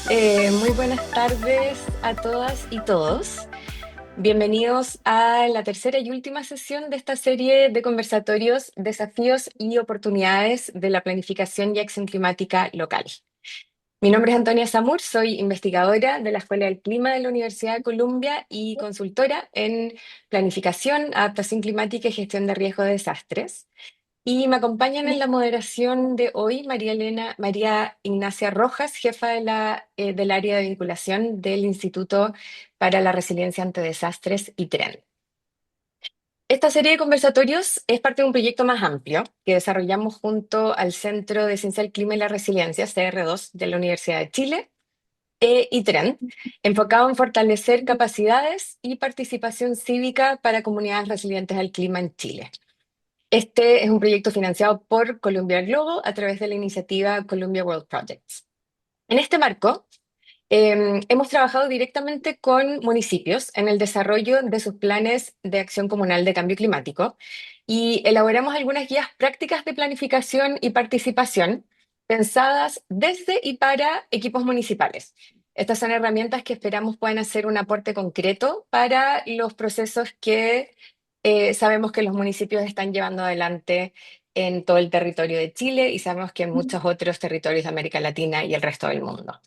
Muy buenas tardes a todas y todos. Bienvenidos a la tercera y última sesión de esta serie de conversatorios, desafíos y oportunidades de la planificación y acción climática local. Mi nombre es Antonia Samur, soy investigadora de la Escuela del Clima de la Universidad de Columbia y consultora en planificación, adaptación climática y gestión de riesgo de desastres. Y me acompañan en la moderación de hoy María Ignacia Rojas, jefa del área de vinculación del Instituto para la Resiliencia ante Desastres y TREN. Esta serie de conversatorios es parte de un proyecto más amplio que desarrollamos junto al Centro de Ciencia del Clima y la Resiliencia, CR2, de la Universidad de Chile, y TREN, enfocado en fortalecer capacidades y participación cívica para comunidades resilientes al clima en Chile. Este es un proyecto financiado por Columbia Global a través de la iniciativa Columbia World Projects. En este marco, hemos trabajado directamente con municipios en el desarrollo de sus planes de acción comunal de cambio climático y elaboramos algunas guías prácticas de planificación y participación pensadas desde y para equipos municipales. Estas son herramientas que esperamos puedan hacer un aporte concreto para los procesos que sabemos que los municipios están llevando adelante en todo el territorio de Chile y sabemos que en muchos otros territorios de América Latina y el resto del mundo.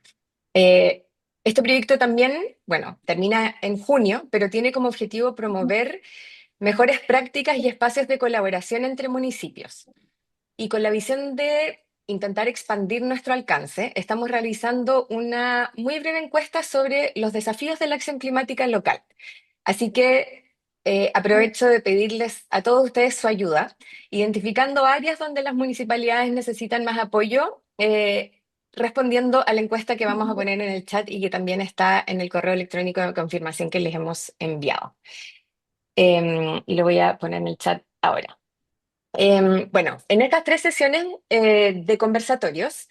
Eh, este proyecto también, bueno, termina en junio, pero tiene como objetivo promover mejores prácticas y espacios de colaboración entre municipios. Y con la visión de intentar expandir nuestro alcance, estamos realizando una muy breve encuesta sobre los desafíos de la acción climática local. Así que aprovecho de pedirles a todos ustedes su ayuda, identificando áreas donde las municipalidades necesitan más apoyo, respondiendo a la encuesta que vamos a poner en el chat y que también está en el correo electrónico de confirmación que les hemos enviado. Y lo voy a poner en el chat ahora. Bueno, en estas tres sesiones de conversatorios,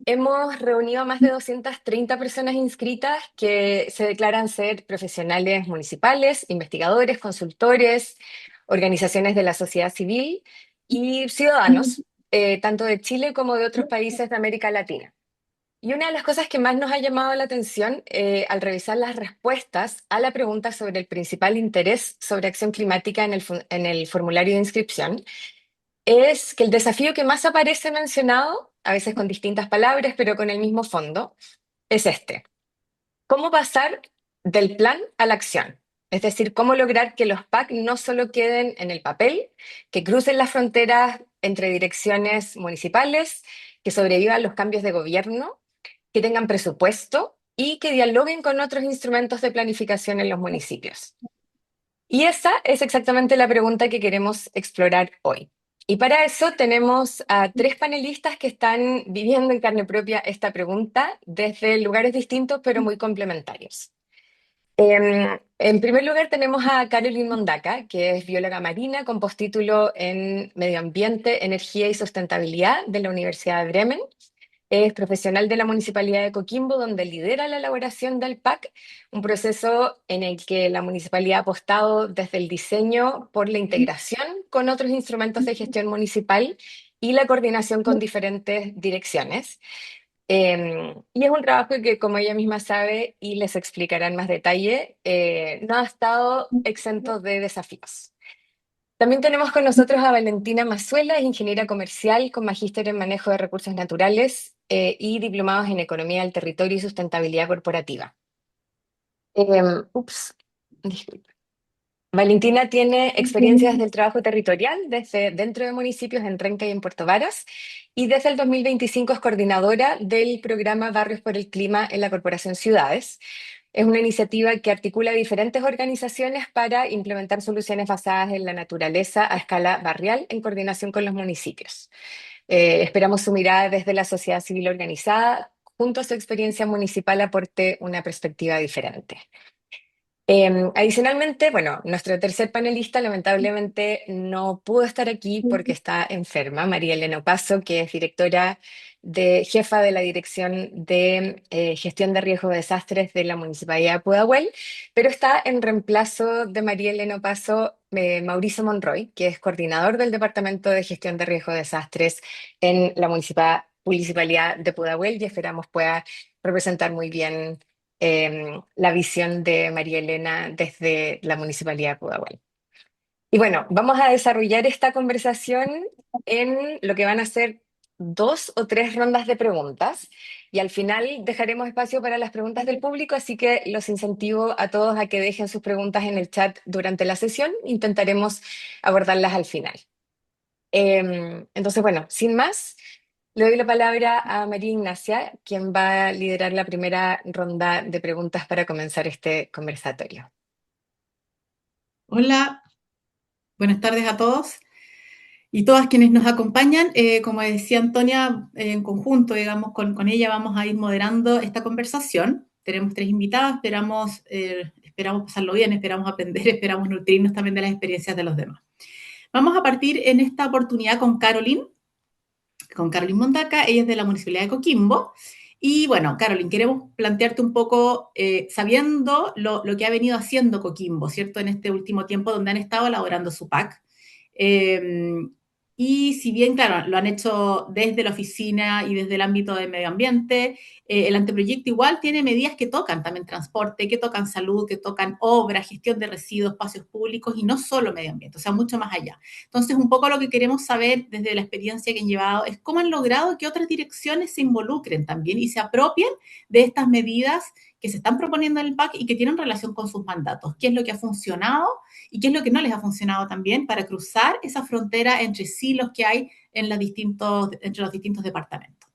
hemos reunido a más de 230 personas inscritas que se declaran ser profesionales municipales, investigadores, consultores, organizaciones de la sociedad civil y ciudadanos, tanto de Chile como de otros países de América Latina. Y una de las cosas que más nos ha llamado la atención al revisar las respuestas a la pregunta sobre el principal interés sobre acción climática en el formulario de inscripción es que el desafío que más aparece mencionado, a veces con distintas palabras, pero con el mismo fondo, es este. ¿Cómo pasar del plan a la acción? Es decir, cómo lograr que los PAC no solo queden en el papel, que crucen las fronteras entre direcciones municipales, que sobrevivan los cambios de gobierno, que tengan presupuesto y que dialoguen con otros instrumentos de planificación en los municipios. Y esa es exactamente la pregunta que queremos explorar hoy. Y para eso tenemos a tres panelistas que están viviendo en carne propia esta pregunta desde lugares distintos pero muy complementarios. En primer lugar tenemos a Caroline Mondaca, que es bióloga marina con postítulo en Medio Ambiente, Energía y Sustentabilidad de la Universidad de Bremen. Es profesional de la Municipalidad de Coquimbo, donde lidera la elaboración del PAC, un proceso en el que la municipalidad ha apostado desde el diseño por la integración con otros instrumentos de gestión municipal y la coordinación con diferentes direcciones. Y es un trabajo que, como ella misma sabe y les explicará en más detalle, no ha estado exento de desafíos. También tenemos con nosotros a Valentina Mazuela, ingeniera comercial con magíster en manejo de recursos naturales y diplomados en economía del territorio y sustentabilidad corporativa. Ups, disculpe. Valentina tiene experiencias del trabajo territorial desde dentro de municipios en Renca y en Puerto Varas y desde el 2025 es coordinadora del programa Barrios por el Clima en la Corporación Ciudades. Es una iniciativa que articula diferentes organizaciones para implementar soluciones basadas en la naturaleza a escala barrial en coordinación con los municipios. Esperamos su mirada desde la sociedad civil organizada, junto a su experiencia municipal, aporte una perspectiva diferente. Adicionalmente, bueno, nuestro tercer panelista lamentablemente no pudo estar aquí porque está enferma, María Elena Opaso, que es jefa de la Dirección de Gestión de Riesgo de Desastres de la Municipalidad de Pudahuel, pero está en reemplazo de María Elena Opaso, Mauricio Monroy, que es coordinador del Departamento de Gestión de Riesgo de Desastres en la Municipalidad de Pudahuel y esperamos pueda representar muy bien la visión de María Elena desde la Municipalidad de Pudahuel. Y bueno, vamos a desarrollar esta conversación en lo que van a ser 2 o 3 rondas de preguntas y al final dejaremos espacio para las preguntas del público, así que los incentivo a todos a que dejen sus preguntas en el chat durante la sesión. Intentaremos abordarlas al final. Entonces, bueno, sin más, le doy la palabra a María Ignacia, quien va a liderar la primera ronda de preguntas para comenzar este conversatorio. Hola, buenas tardes a todos y todas quienes nos acompañan. Como decía Antonia, en conjunto, digamos, con ella vamos a ir moderando esta conversación. Tenemos 3 invitados, esperamos pasarlo bien, esperamos aprender, esperamos nutrirnos también de las experiencias de los demás. Vamos a partir en esta oportunidad con Caroline Mondaca. Ella es de la Municipalidad de Coquimbo. Y bueno, Caroline, queremos plantearte un poco, sabiendo lo que ha venido haciendo Coquimbo, ¿cierto? En este último tiempo donde han estado elaborando su PAC. Eh, y si bien, claro, lo han hecho desde la oficina y desde el ámbito del medio ambiente, el anteproyecto igual tiene medidas que tocan también transporte, que tocan salud, que tocan obra, gestión de residuos, espacios públicos y no solo medio ambiente, o sea, mucho más allá. Entonces, un poco lo que queremos saber desde la experiencia que han llevado es cómo han logrado que otras direcciones se involucren también y se apropien de estas medidas que se están proponiendo en el PAC y que tienen relación con sus mandatos. ¿Qué es lo que ha funcionado y qué es lo que no les ha funcionado también para cruzar esa frontera entre silos que hay en entre los distintos departamentos?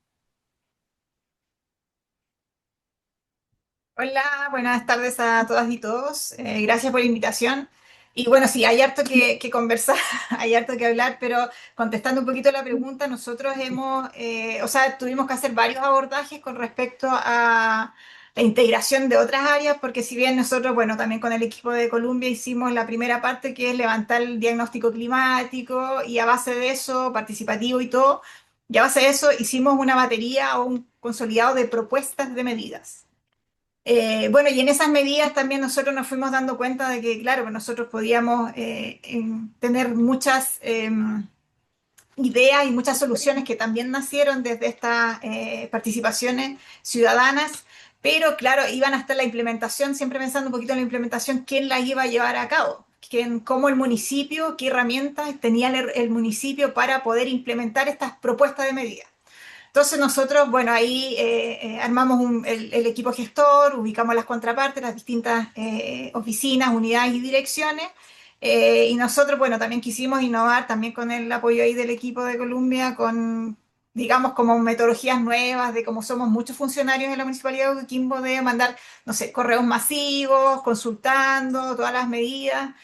Hola, buenas tardes a todas y todos. Gracias por la invitación. Y bueno, sí, hay harto que conversar, hay harto que hablar, pero contestando un poquito la pregunta, nosotros o sea, tuvimos que hacer varios abordajes con respecto a la integración de otras áreas, porque si bien nosotros, bueno, también con el equipo de Columbia hicimos la primera parte, que es levantar el diagnóstico climático, y a base de eso, participativo y todo, y a base de eso hicimos una batería o un consolidado de propuestas de medidas. Bueno, y en esas medidas también nosotros nos fuimos dando cuenta de que, claro, que nosotros podíamos tener muchas ideas y muchas soluciones que también nacieron desde estas participaciones ciudadanas, pero claro, iban hasta la implementación, siempre pensando un poquito en la implementación, quién la iba a llevar a cabo, cómo el municipio, qué herramientas tenía el municipio para poder implementar estas propuestas de medidas. Entonces nosotros, bueno, ahí armamos el equipo gestor, ubicamos las contrapartes, las distintas oficinas, unidades y direcciones. Y nosotros, bueno, también quisimos innovar también con el apoyo ahí del equipo de Columbia, con, digamos, como metodologías nuevas de cómo somos muchos funcionarios en la Municipalidad de Coquimbo, de mandar, no sé, correos masivos, consultando todas las medidas.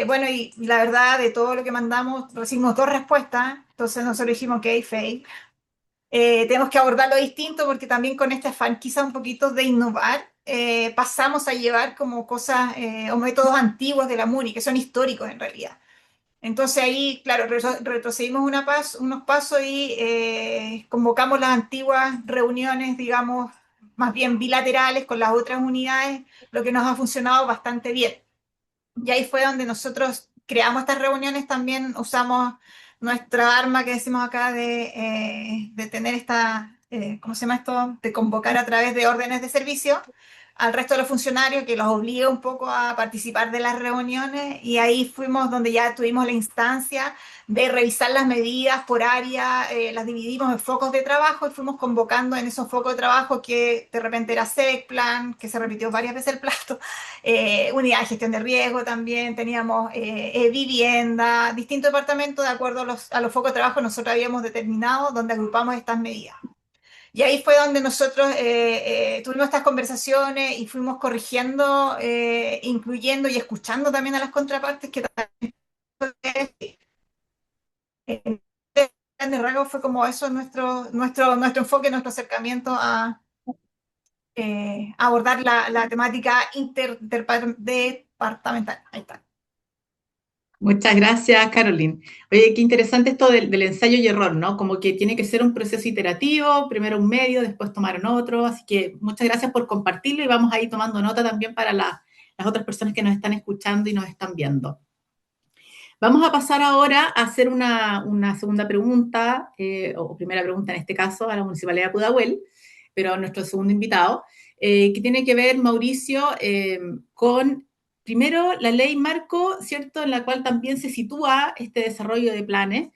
Bueno, y la verdad, de todo lo que mandamos, recibimos 2 respuestas. Entonces nosotros dijimos, ok, fake. Tenemos que abordarlo distinto porque también con este afán quizá un poquito de innovar, pasamos a llevar como cosas o métodos antiguos de la MUNI, que son históricos en realidad. Entonces ahí, claro, retrocedimos unos pasos y convocamos las antiguas reuniones, digamos, más bien bilaterales con las otras unidades, lo que nos ha funcionado bastante bien. Y ahí fue donde nosotros creamos estas reuniones, también usamos nuestra arma que decimos acá de tener ¿cómo se llama esto? De convocar a través de órdenes de servicio al resto de los funcionarios, que los obliga un poco a participar de las reuniones, y ahí fuimos donde ya tuvimos la instancia de revisar las medidas por área, las dividimos en focos de trabajo y fuimos convocando en esos focos de trabajo, que de repente era SECPLAN, que se repitió varias veces el plato, unidad de gestión de riesgo también, teníamos vivienda, distintos departamentos de acuerdo a los focos de trabajo nosotros habíamos determinado donde agrupamos estas medidas. Y ahí fue donde nosotros tuvimos estas conversaciones y fuimos corrigiendo, incluyendo y escuchando también a las contrapartes, que también en grandes rasgos fue como eso nuestro enfoque, nuestro acercamiento a abordar la temática interdepartamental. Ahí está. Muchas gracias, Caroline. Oye, qué interesante esto del ensayo y error, ¿no? Como que tiene que ser un proceso iterativo, primero un medio, después tomaron otro, así que muchas gracias por compartirlo y vamos a ir tomando nota también para las otras personas que nos están escuchando y nos están viendo. Vamos a pasar ahora a hacer una segunda pregunta, o primera pregunta en este caso, a la Municipalidad de Pudahuel. pero a nuestro segundo invitado, que tiene que ver, Mauricio, con, primero, la ley marco, ¿cierto?, en la cual también se sitúa este desarrollo de planes,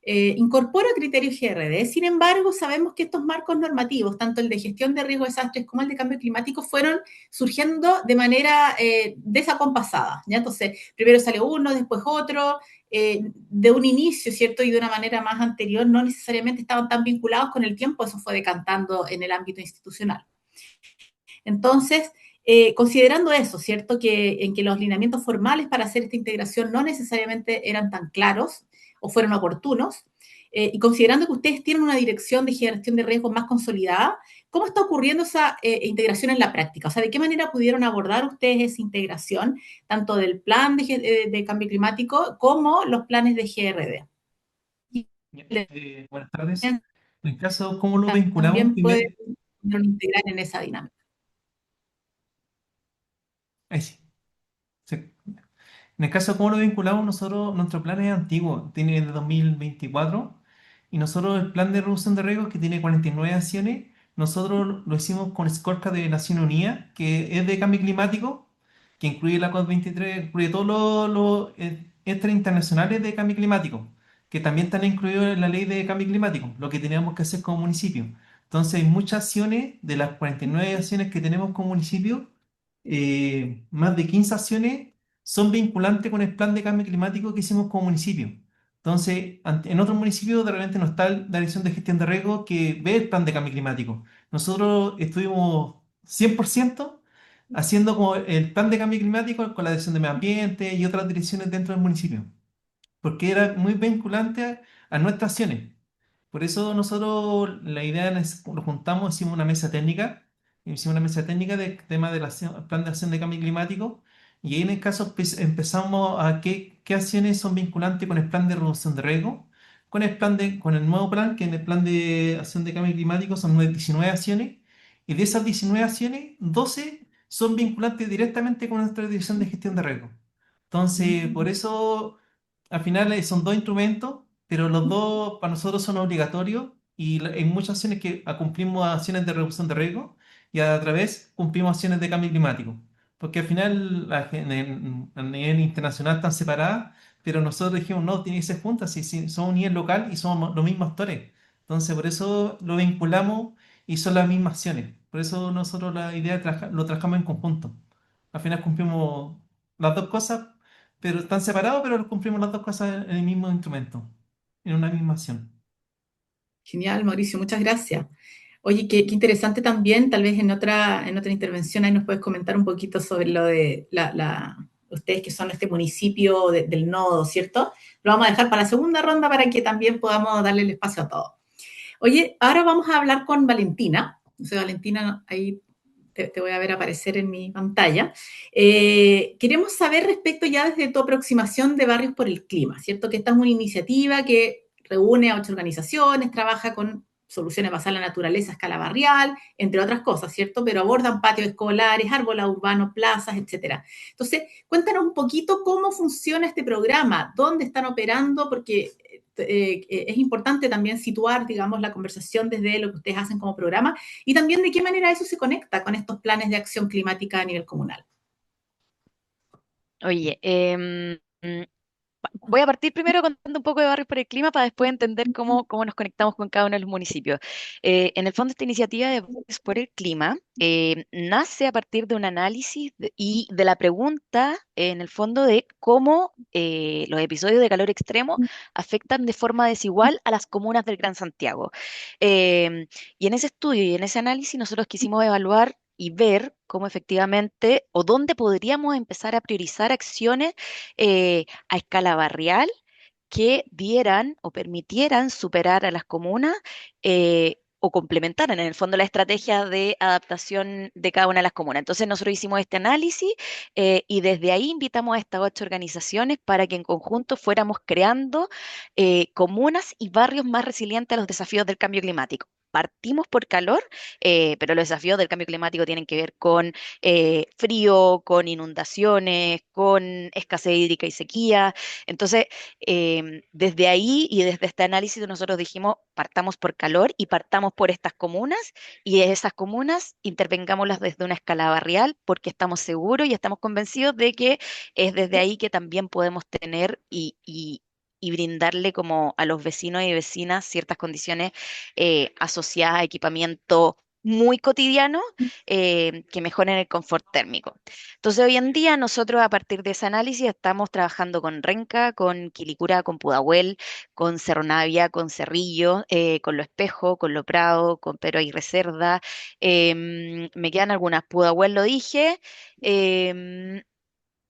incorpora criterios GRD. Sin embargo, sabemos que estos marcos normativos, tanto el de gestión de riesgo de desastres como el de cambio climático, fueron surgiendo de manera desacompasada, ¿ya? Entonces, primero salió uno, después otro, de un inicio, ¿cierto? Y de una manera más anterior, no necesariamente estaban tan vinculados con el tiempo, eso fue decantando en el ámbito institucional. Entonces, considerando eso, ¿cierto? En que los lineamientos formales para hacer esta integración no necesariamente eran tan claros o fueron oportunos, y considerando que ustedes tienen una dirección de gestión de riesgos más consolidada, ¿cómo está ocurriendo esa integración en la práctica? O sea, ¿de qué manera pudieron abordar ustedes esa integración, tanto del plan de cambio climático como los planes de GRD? Buenas tardes. En el caso, ¿cómo lo vinculamos? También pueden integrar en esa dinámica. Ahí sí. Sí. En el caso, ¿cómo lo vinculamos? Nosotros, nuestro plan es antiguo, tiene de 2024, y nosotros el plan de reducción de riesgos, que tiene 49 acciones, nosotros lo hicimos con Scorecard de Naciones Unidas, que es de cambio climático, que incluye la COP23, incluye todos los entes internacionales de cambio climático, que también están incluidos en la ley de cambio climático, lo que teníamos que hacer como municipio. Entonces, hay muchas acciones, de las 49 acciones que tenemos como municipio, más de 15 acciones son vinculantes con el plan de cambio climático que hicimos como municipio. Entonces, en otros municipios de repente no está la dirección de gestión de riesgo que ve el plan de cambio climático. Nosotros estuvimos 100% haciendo como el plan de cambio climático con la dirección de medio ambiente y otras direcciones dentro del municipio, porque era muy vinculante a nuestras acciones. Por eso nosotros la idea es, lo juntamos, hicimos una mesa técnica de tema del plan de acción de cambio climático, y ahí en el caso empezamos a qué acciones son vinculantes con el plan de reducción de riesgo, con el nuevo plan, que en el plan de acción de cambio climático son 19 acciones, y de esas 19 acciones, 12 son vinculantes directamente con nuestra dirección de gestión de riesgo. Entonces, por eso al final son dos instrumentos, pero los dos para nosotros son obligatorios, y en muchas acciones que cumplimos acciones de reducción de riesgo, y a través cumplimos acciones de cambio climático. Porque al final a nivel internacional están separadas, pero nosotros dijimos, no, tienen que ser juntas, si somos un nivel local y somos los mismos actores. Entonces, por eso lo vinculamos y son las mismas acciones. Por eso nosotros la idea lo trabajamos en conjunto. Al final cumplimos las dos cosas, pero están separados, pero cumplimos las dos cosas en el mismo instrumento, en una misma acción. Genial, Mauricio, muchas gracias. Oye, qué interesante también, tal vez en otra intervención ahí nos puedes comentar un poquito sobre lo de ustedes que son este municipio del nodo, ¿cierto? Lo vamos a dejar para la segunda ronda para que también podamos darle el espacio a todos. Oye, ahora vamos a hablar con Valentina. O sea, Valentina, ahí te voy a ver aparecer en mi pantalla. Queremos saber respecto ya desde tu aproximación de Barrios por el Clima, ¿cierto? Que esta es una iniciativa que reúne a 8 organizaciones, trabaja con soluciones basadas en la naturaleza a escala barrial, entre otras cosas, ¿cierto? Pero abordan patios escolares, árboles urbanos, plazas, etcétera. Entonces, cuéntanos un poquito cómo funciona este programa, dónde están operando, porque es importante también situar, digamos, la conversación desde lo que ustedes hacen como programa, y también de qué manera eso se conecta con estos planes de acción climática a nivel comunal. Oye, voy a partir primero contando un poco de Barrios por el Clima para después entender cómo nos conectamos con cada uno de los municipios. En el fondo, esta iniciativa de Barrios por el Clima nace a partir de un análisis y de la pregunta, en el fondo, de cómo los episodios de calor extremo afectan de forma desigual a las comunas del Gran Santiago. Y en ese estudio y en ese análisis nosotros quisimos evaluar y ver cómo efectivamente o dónde podríamos empezar a priorizar acciones a escala barrial que dieran o permitieran superar a las comunas o complementaran en el fondo la estrategia de adaptación de cada una de las comunas. Entonces nosotros hicimos este análisis y desde ahí invitamos a estas 8 organizaciones para que en conjunto fuéramos creando comunas y barrios más resilientes a los desafíos del cambio climático. partimos por calor, pero los desafíos del cambio climático tienen que ver con frío, con inundaciones, con escasez hídrica y sequía. Entonces, desde ahí y desde este análisis nosotros dijimos, partamos por calor y partamos por estas comunas y de esas comunas intervengámoslas desde una escala barrial porque estamos seguros y estamos convencidos de que es desde ahí que también podemos tener y brindarle como a los vecinos y vecinas ciertas condiciones asociadas a equipamiento muy cotidiano que mejoren el confort térmico. Entonces, hoy en día nosotros a partir de ese análisis estamos trabajando con Renca, con Quilicura, con Pudahuel, con Cerro Navia, con Cerrillo, con Lo Espejo, con Lo Prado, con Pero y Reserva. Me quedan algunas. Pudahuel lo dije. em,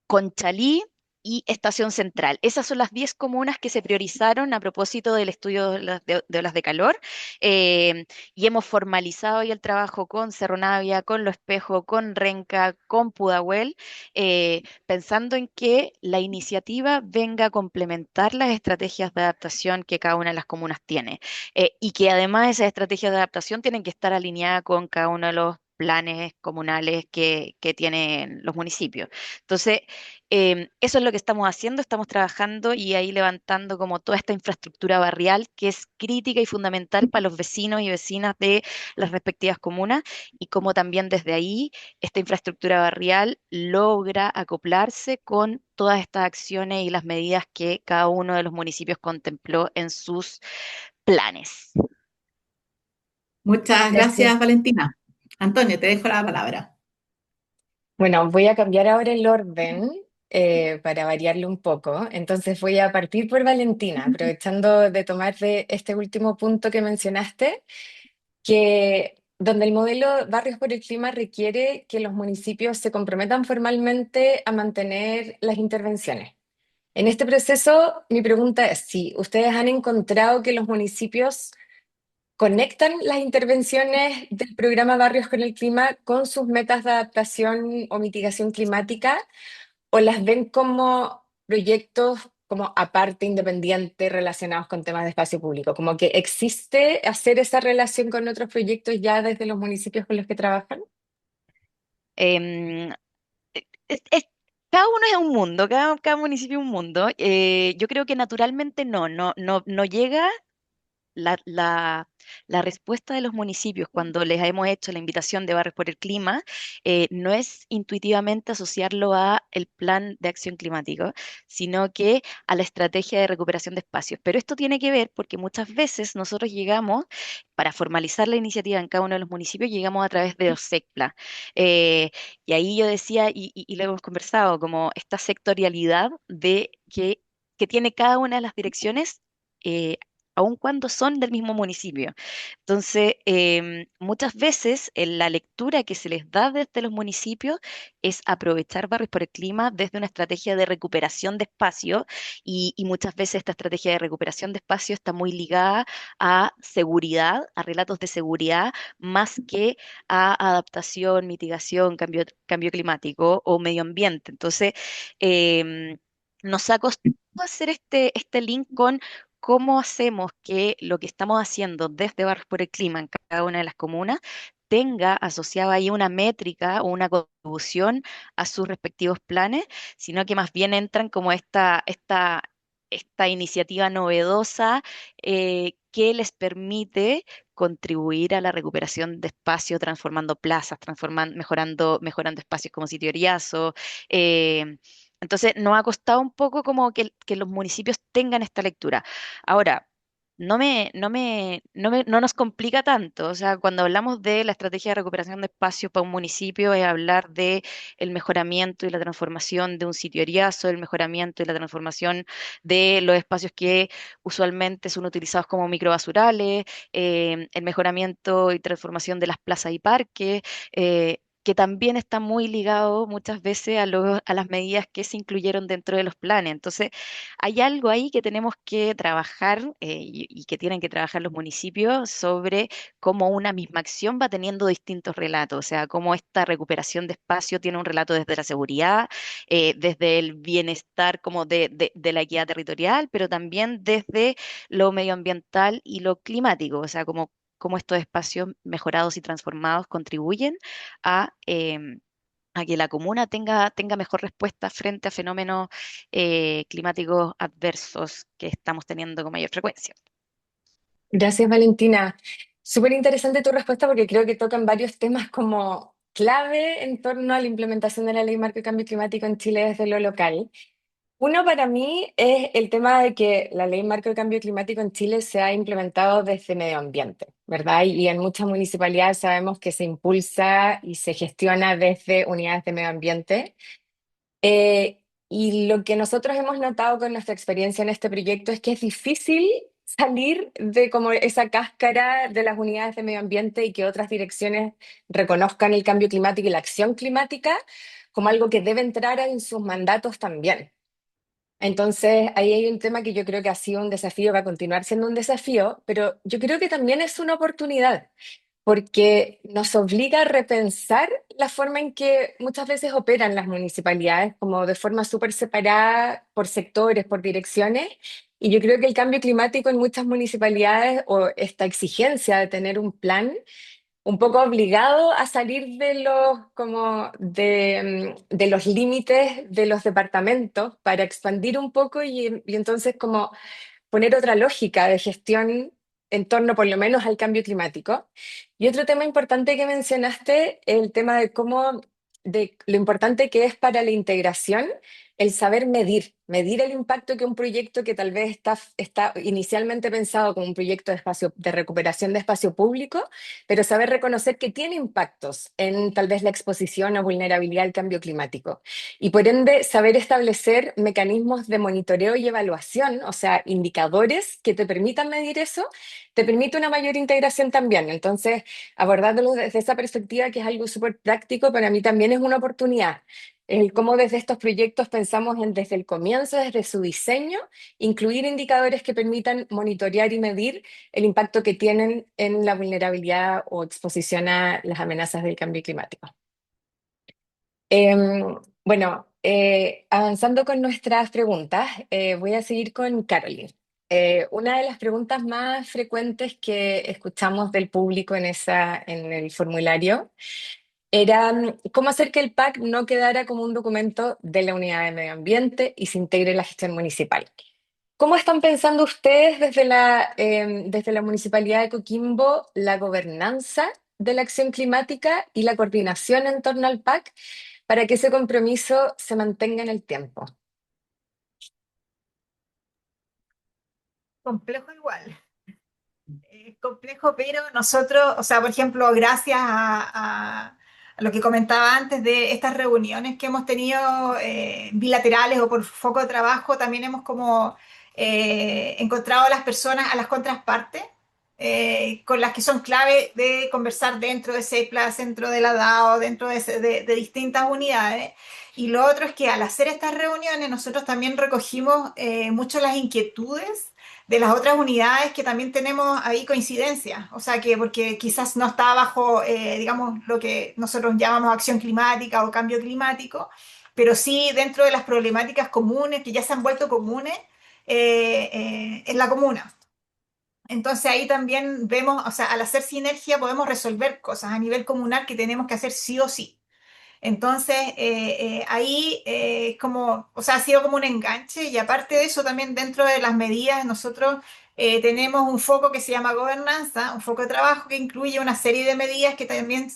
Conchalí y Estación Central. Esas son las 10 comunas que se priorizaron a propósito del estudio de olas de calor y hemos formalizado ahí el trabajo con Cerro Navia, con Lo Espejo, con Renca, con Pudahuel, pensando en que la iniciativa venga a complementar las estrategias de adaptación que cada una de las comunas tiene y que además esas estrategias de adaptación tienen que estar alineadas con cada uno de los planes comunales que tienen los municipios. Entonces, eso es lo que estamos haciendo, estamos trabajando y ahí levantando como toda esta infraestructura barrial que es crítica y fundamental para los vecinos y vecinas de las respectivas comunas y como también desde ahí esta infraestructura barrial logra acoplarse con todas estas acciones y las medidas que cada uno de los municipios contempló en sus planes. Muchas Gracias. gracias, Valentina. Antonio, te dejo la palabra. Bueno, voy a cambiar ahora el orden para variarle un poco. Entonces voy a partir por Valentina, aprovechando de tomar de este último punto que mencionaste, que donde el modelo Barrios por el Clima requiere que los municipios se comprometan formalmente a mantener las intervenciones. En este proceso, mi pregunta es si ustedes han encontrado que los municipios conectan las intervenciones del programa Barrios con el Clima con sus metas de adaptación o mitigación climática o las ven como proyectos como aparte, independiente, relacionados con temas de espacio público, como que existe hacer esa relación con otros proyectos ya desde los municipios con los que trabajan. Em, cada uno es un mundo, cada municipio es un mundo. Yo creo que naturalmente no llega la, la- la respuesta de los municipios cuando les hemos hecho la invitación de Barrios por el Clima no es intuitivamente asociarlo a el plan de acción climático, sino que a la estrategia de recuperación de espacios. Pero esto tiene que ver porque muchas veces nosotros llegamos, para formalizar la iniciativa en cada uno de los municipios, llegamos a través de los SECPLA. Eh, y ahí yo decía, y lo hemos conversado, como esta sectorialidad de que tiene cada una de las direcciones. Aun cuando son del mismo municipio. Entonces, muchas veces la lectura que se les da desde los municipios es aprovechar Barrios por el Clima desde una estrategia de recuperación de espacio y muchas veces esta estrategia de recuperación de espacio está muy ligada a seguridad, a relatos de seguridad, más que a adaptación, mitigación, cambio climático o medio ambiente. Entonces, nos ha costado hacer este link con cómo hacemos que lo que estamos haciendo desde Barrios por el Clima en cada una de las comunas tenga asociada ahí una métrica o una contribución a sus respectivos planes, sino que más bien entran como esta iniciativa novedosa que les permite contribuir a la recuperación de espacio, transformando plazas, mejorando espacios como Sitio Eriazo, entonces, nos ha costado un poco como que los municipios tengan esta lectura. Ahora, no nos complica tanto. O sea, cuando hablamos de la estrategia de recuperación de espacios para un municipio, es hablar de el mejoramiento y la transformación de un sitio eriazo, el mejoramiento y la transformación de los espacios que usualmente son utilizados como microbasurales, el mejoramiento y transformación de las plazas y parques. Que también está muy ligado muchas veces a las medidas que se incluyeron dentro de los planes. Entonces, hay algo ahí que tenemos que trabajar y que tienen que trabajar los municipios sobre cómo una misma acción va teniendo distintos relatos, o sea, cómo esta recuperación de espacio tiene un relato desde la seguridad, desde el bienestar como de la equidad territorial, pero también desde lo medioambiental y lo climático, o sea, como cómo estos espacios mejorados y transformados contribuyen a, a que la comuna tenga mejor respuesta frente a fenómenos climáticos adversos que estamos teniendo con mayor frecuencia. Gracias, Valentina. Súper interesante tu respuesta porque creo que tocan varios temas como clave en torno a la implementación de la Ley Marco de Cambio Climático en Chile desde lo local. Uno para mí es el tema de que la Ley Marco de Cambio Climático en Chile se ha implementado desde medio ambiente, ¿verdad? Y en muchas municipalidades sabemos que se impulsa y se gestiona desde unidades de medio ambiente. Y lo que nosotros hemos notado con nuestra experiencia en este proyecto es que es difícil salir de como esa cáscara de las unidades de medio ambiente y que otras direcciones reconozcan el cambio climático y la acción climática como algo que debe entrar en sus mandatos también. Entonces, ahí hay un tema que yo creo que ha sido un desafío, va a continuar siendo un desafío, pero yo creo que también es una oportunidad porque nos obliga a repensar la forma en que muchas veces operan las municipalidades, como de forma súper separada por sectores, por direcciones. Y yo creo que el cambio climático en muchas municipalidades o esta exigencia de tener un plan un poco obligado a salir de los, como de los límites de los departamentos para expandir un poco y entonces como poner otra lógica de gestión en torno por lo menos al cambio climático. Y otro tema importante que mencionaste, el tema de cómo, de lo importante que es para la integración, el saber medir el impacto que un proyecto que tal vez está inicialmente pensado como un proyecto de espacio, de recuperación de espacio público, pero saber reconocer que tiene impactos en tal vez la exposición o vulnerabilidad al cambio climático. Y por ende, saber establecer mecanismos de monitoreo y evaluación, o sea, indicadores que te permitan medir eso, te permite una mayor integración también. Entonces, abordándolo desde esa perspectiva, que es algo súper práctico, para mí también es una oportunidad. El cómo desde estos proyectos pensamos en desde el comienzo, desde su diseño, incluir indicadores que permitan monitorear y medir el impacto que tienen en la vulnerabilidad o exposición a las amenazas del cambio climático. Bueno, avanzando con nuestras preguntas, voy a seguir con Caroline. Una de las preguntas más frecuentes que escuchamos del público en el formulario era cómo hacer que el PAC no quedara como un documento de la Unidad de Medio Ambiente y se integre en la gestión municipal. ¿Cómo están pensando ustedes desde la Municipalidad de Coquimbo la gobernanza de la acción climática y la coordinación en torno al PAC para que ese compromiso se mantenga en el tiempo? Complejo igual. Complejo, pero nosotros, o sea, por ejemplo, gracias a lo que comentaba antes de estas reuniones que hemos tenido bilaterales o por foco de trabajo, también hemos como encontrado a las personas, a las contrapartes, con las que son clave de conversar dentro de CEPLAS, dentro de la DAO, dentro de distintas unidades. Y lo otro es que al hacer estas reuniones nosotros también recogimos mucho las inquietudes de las otras unidades que también tenemos ahí coincidencia, o sea que porque quizás no está bajo, digamos, lo que nosotros llamamos acción climática o cambio climático, pero sí dentro de las problemáticas comunes que ya se han vuelto comunes en la comuna. Entonces ahí también vemos, o sea, al hacer sinergia podemos resolver cosas a nivel comunal que tenemos que hacer sí o sí. Entonces, ahí como, o sea, ha sido como un enganche y aparte de eso, también dentro de las medidas, nosotros tenemos un foco que se llama gobernanza, un foco de trabajo que incluye una serie de medidas que también,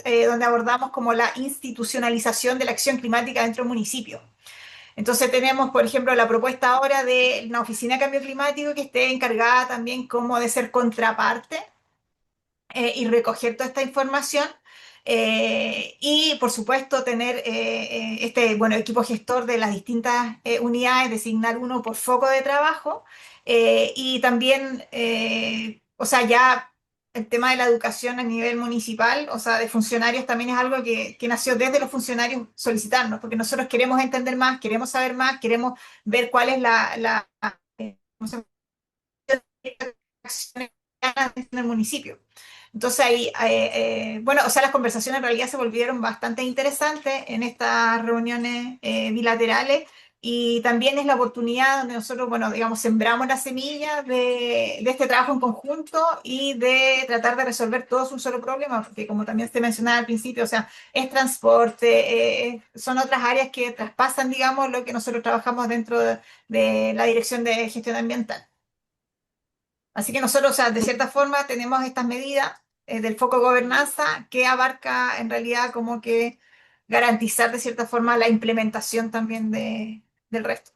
donde abordamos como la institucionalización de la acción climática dentro del municipio. Entonces tenemos, por ejemplo, la propuesta ahora de una oficina de cambio climático que esté encargada también como de ser contraparte y recoger toda esta información. Y por supuesto tener este bueno, equipo gestor de las distintas unidades, designar uno por foco de trabajo y también, o sea, ya el tema de la educación a nivel municipal, o sea, de funcionarios también es algo que nació desde los funcionarios solicitarnos, porque nosotros queremos entender más, queremos saber más, queremos ver cuál es ¿cómo se llama? Acciones en el municipio. Entonces ahí, bueno, o sea, las conversaciones en realidad se volvieron bastante interesantes en estas reuniones bilaterales y también es la oportunidad donde nosotros, bueno, digamos, sembramos la semilla de este trabajo en conjunto y de tratar de resolver todos un solo problema, porque como también se mencionaba al principio, o sea, es transporte, son otras áreas que traspasan, digamos, lo que nosotros trabajamos dentro de la Dirección de Gestión Ambiental. Así que nosotros, o sea, de cierta forma tenemos estas medidas del foco de gobernanza que abarca en realidad como que garantizar de cierta forma la implementación también del resto.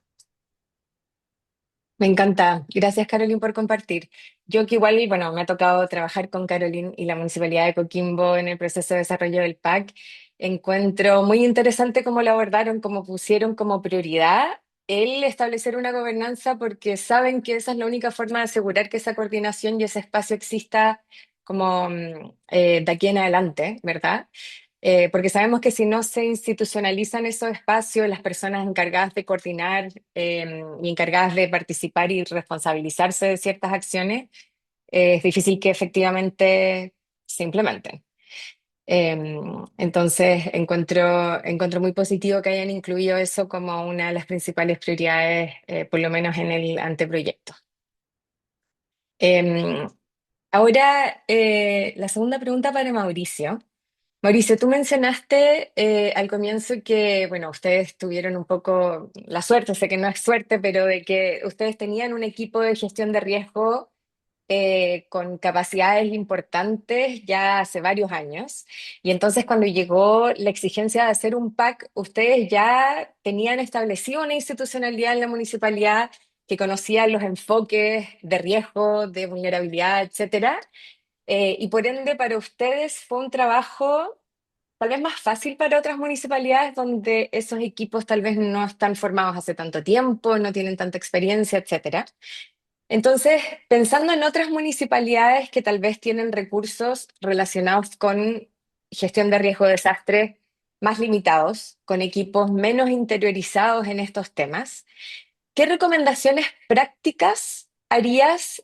Me encanta. Gracias, Caroline, por compartir. Yo que igual, bueno, me ha tocado trabajar con Caroline y la Municipalidad de Coquimbo en el proceso de desarrollo del PAC. Encuentro muy interesante cómo lo abordaron, cómo pusieron como prioridad el establecer una gobernanza porque saben que esa es la única forma de asegurar que esa coordinación y ese espacio exista como de aquí en adelante, ¿verdad? Porque sabemos que si no se institucionalizan esos espacios, las personas encargadas de coordinar y encargadas de participar y responsabilizarse de ciertas acciones, es difícil que efectivamente se implementen. Entonces, encuentro muy positivo que hayan incluido eso como una de las principales prioridades, por lo menos en el anteproyecto. Em, Ahora, la segunda pregunta para Mauricio. Mauricio, tú mencionaste al comienzo que, bueno, ustedes tuvieron un poco la suerte, sé que no es suerte, pero de que ustedes tenían un equipo de gestión de riesgo con capacidades importantes ya hace varios años. Y entonces cuando llegó la exigencia de hacer un PAC, ustedes ya tenían establecido una institucionalidad en la municipalidad que conocía los enfoques de riesgo, de vulnerabilidad, etcétera. Y por ende, para ustedes fue un trabajo tal vez más fácil para otras municipalidades donde esos equipos tal vez no están formados hace tanto tiempo, no tienen tanta experiencia, etcétera. Entonces, pensando en otras municipalidades que tal vez tienen recursos relacionados con gestión de riesgo de desastre más limitados, con equipos menos interiorizados en estos temas, ¿qué recomendaciones prácticas harías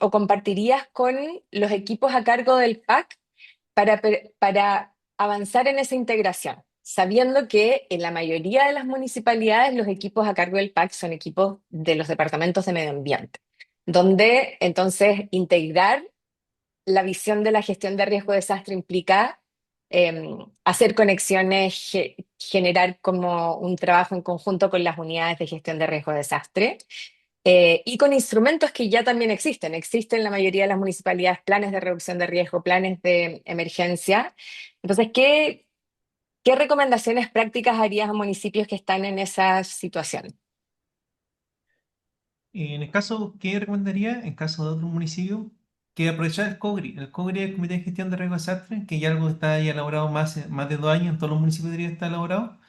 o compartirías con los equipos a cargo del PAC para avanzar en esa integración, sabiendo que en la mayoría de las municipalidades los equipos a cargo del PAC son equipos de los departamentos de medio ambiente, donde entonces integrar la visión de la gestión de riesgo de desastre implica hacer conexiones, generar como un trabajo en conjunto con las unidades de gestión de riesgo de desastre y con instrumentos que ya también existen. Existen en la mayoría de las municipalidades planes de reducción de riesgo, planes de emergencia. Entonces, ¿qué recomendaciones prácticas harías a municipios que están en esa situación? En el caso, ¿qué recomendaría? En caso de otro municipio, que aprovechar el COGRI. El COGRI es el Comité de Gestión de Riesgo de Desastre, que ya algo está ya elaborado más de 2 años, en todos los municipios debería estar elaborado.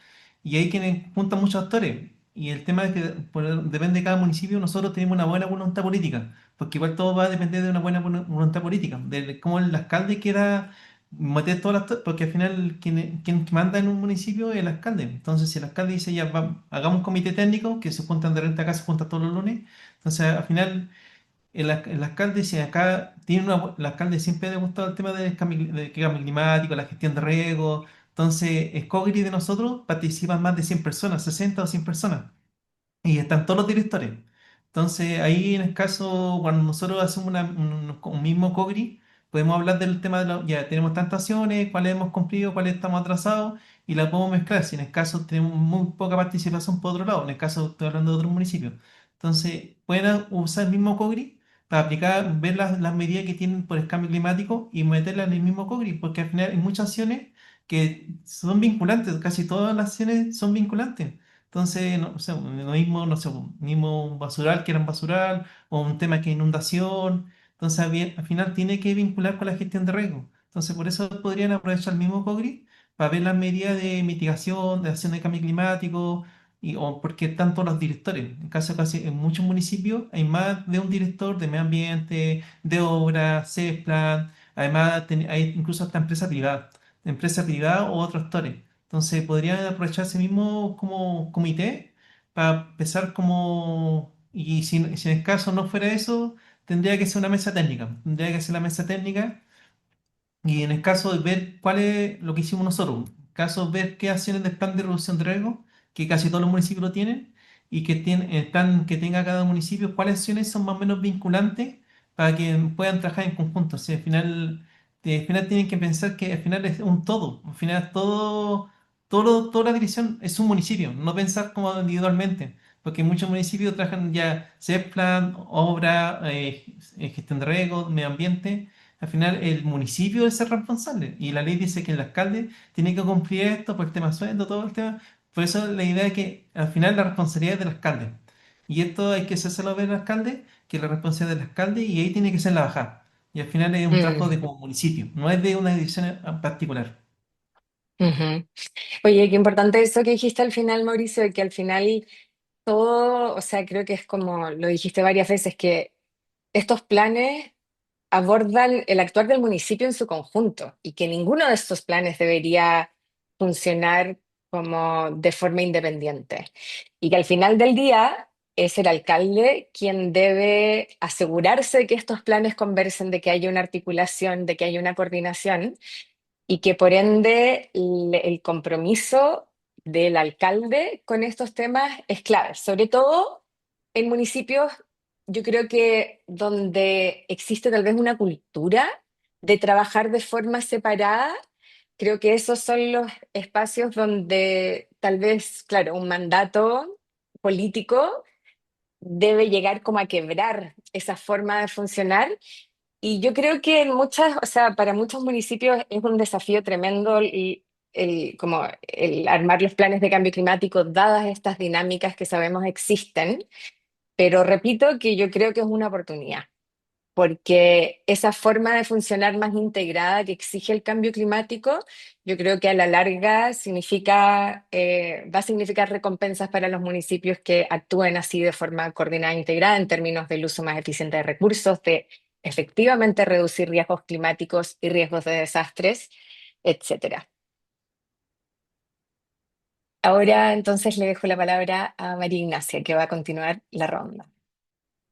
Y ahí que juntan muchos actores. Y el tema es que depende de cada municipio, nosotros tenemos una buena voluntad política, porque igual todo va a depender de una buena voluntad política, de cómo el alcalde quiera meter todas porque al final quien manda en un municipio es el alcalde. Entonces, si el alcalde dice ya, hagamos un comité técnico, que se juntan de renta acá, se juntan todos los lunes, entonces al final el alcalde, si acá tiene el alcalde siempre le ha gustado el tema de cambio climático, la gestión de riesgo. Entonces, Scogri de nosotros participan más de 100 personas, 60 o 100 personas. Y están todos los directores. Entonces, ahí en el caso, cuando nosotros hacemos un mismo COGRI, podemos hablar del tema ya tenemos tantas acciones, cuáles hemos cumplido, cuáles estamos atrasados, y la podemos mezclar. Si en el caso tenemos muy poca participación por otro lado, en el caso estoy hablando de otros municipios. Entonces, pueden usar el mismo COGRI para aplicar, ver las medidas que tienen por el cambio climático y meterlas en el mismo COGRI, porque al final hay muchas acciones que son vinculantes, casi todas las acciones son vinculantes. Entonces, no, sé, lo mismo, no sé, mismo un basural que era un basural, o un tema que inundación. Entonces, al final tiene que vincular con la gestión de riesgo. Entonces, por eso podrían aprovechar el mismo COGRI para ver las medidas de mitigación, de acción de cambio climático, o porque están todos los directores. En caso casi en muchos municipios hay más de un director de medio ambiente, de obras, CESPLAN, además hay incluso hasta empresa privada o otros actores. Entonces podrían aprovechar ese mismo como comité para empezar como, y si en el caso no fuera eso, tendría que ser una mesa técnica, tendría que ser la mesa técnica y en el caso de ver cuál es lo que hicimos nosotros, en el caso de ver qué acciones del plan de reducción de riesgo que casi todos los municipios lo tienen, y que tiene, el plan que tenga cada municipio, cuáles acciones son más o menos vinculantes para que puedan trabajar en conjunto. O sea, al final tienen que pensar que al final es un todo. Al final toda la dirección es un municipio, no pensar como individualmente. Porque muchos municipios trabajan ya plan, obra, gestión de riesgos, medio ambiente. Al final el municipio es el responsable y la ley dice que el alcalde tiene que cumplir esto por el tema sueldo, todo el tema. Por eso la idea es que al final la responsabilidad es del alcalde. Y esto hay que hacérselo ver al alcalde, que la responsabilidad del alcalde, y ahí tiene que ser la bajada. Y al final es un trabajo Mm, de como municipio, no es de una dirección en particular. ujú. Oye, qué importante eso que dijiste al final, Mauricio, de que al final todo, o sea, creo que es como lo dijiste varias veces, que estos planes abordan el actuar del municipio en su conjunto y que ninguno de estos planes debería funcionar como de forma independiente. Y que al final del día es el alcalde quien debe asegurarse de que estos planes conversen, de que haya una articulación, de que haya una coordinación y que por ende el compromiso del alcalde con estos temas es clave, sobre todo en municipios, yo creo que donde existe tal vez una cultura de trabajar de forma separada, creo que esos son los espacios donde tal vez, claro, un mandato político debe llegar como a quebrar esa forma de funcionar y yo creo que en muchas, o sea, para muchos municipios es un desafío tremendo como el armar los planes de cambio climático, dadas estas dinámicas que sabemos existen, pero repito que yo creo que es una oportunidad, porque esa forma de funcionar más integrada que exige el cambio climático, yo creo que a la larga va a significar recompensas para los municipios que actúen así de forma coordinada e integrada en términos del uso más eficiente de recursos, de efectivamente reducir riesgos climáticos y riesgos de desastres, etcétera. Ahora entonces le dejo la palabra a María Ignacia, que va a continuar la ronda.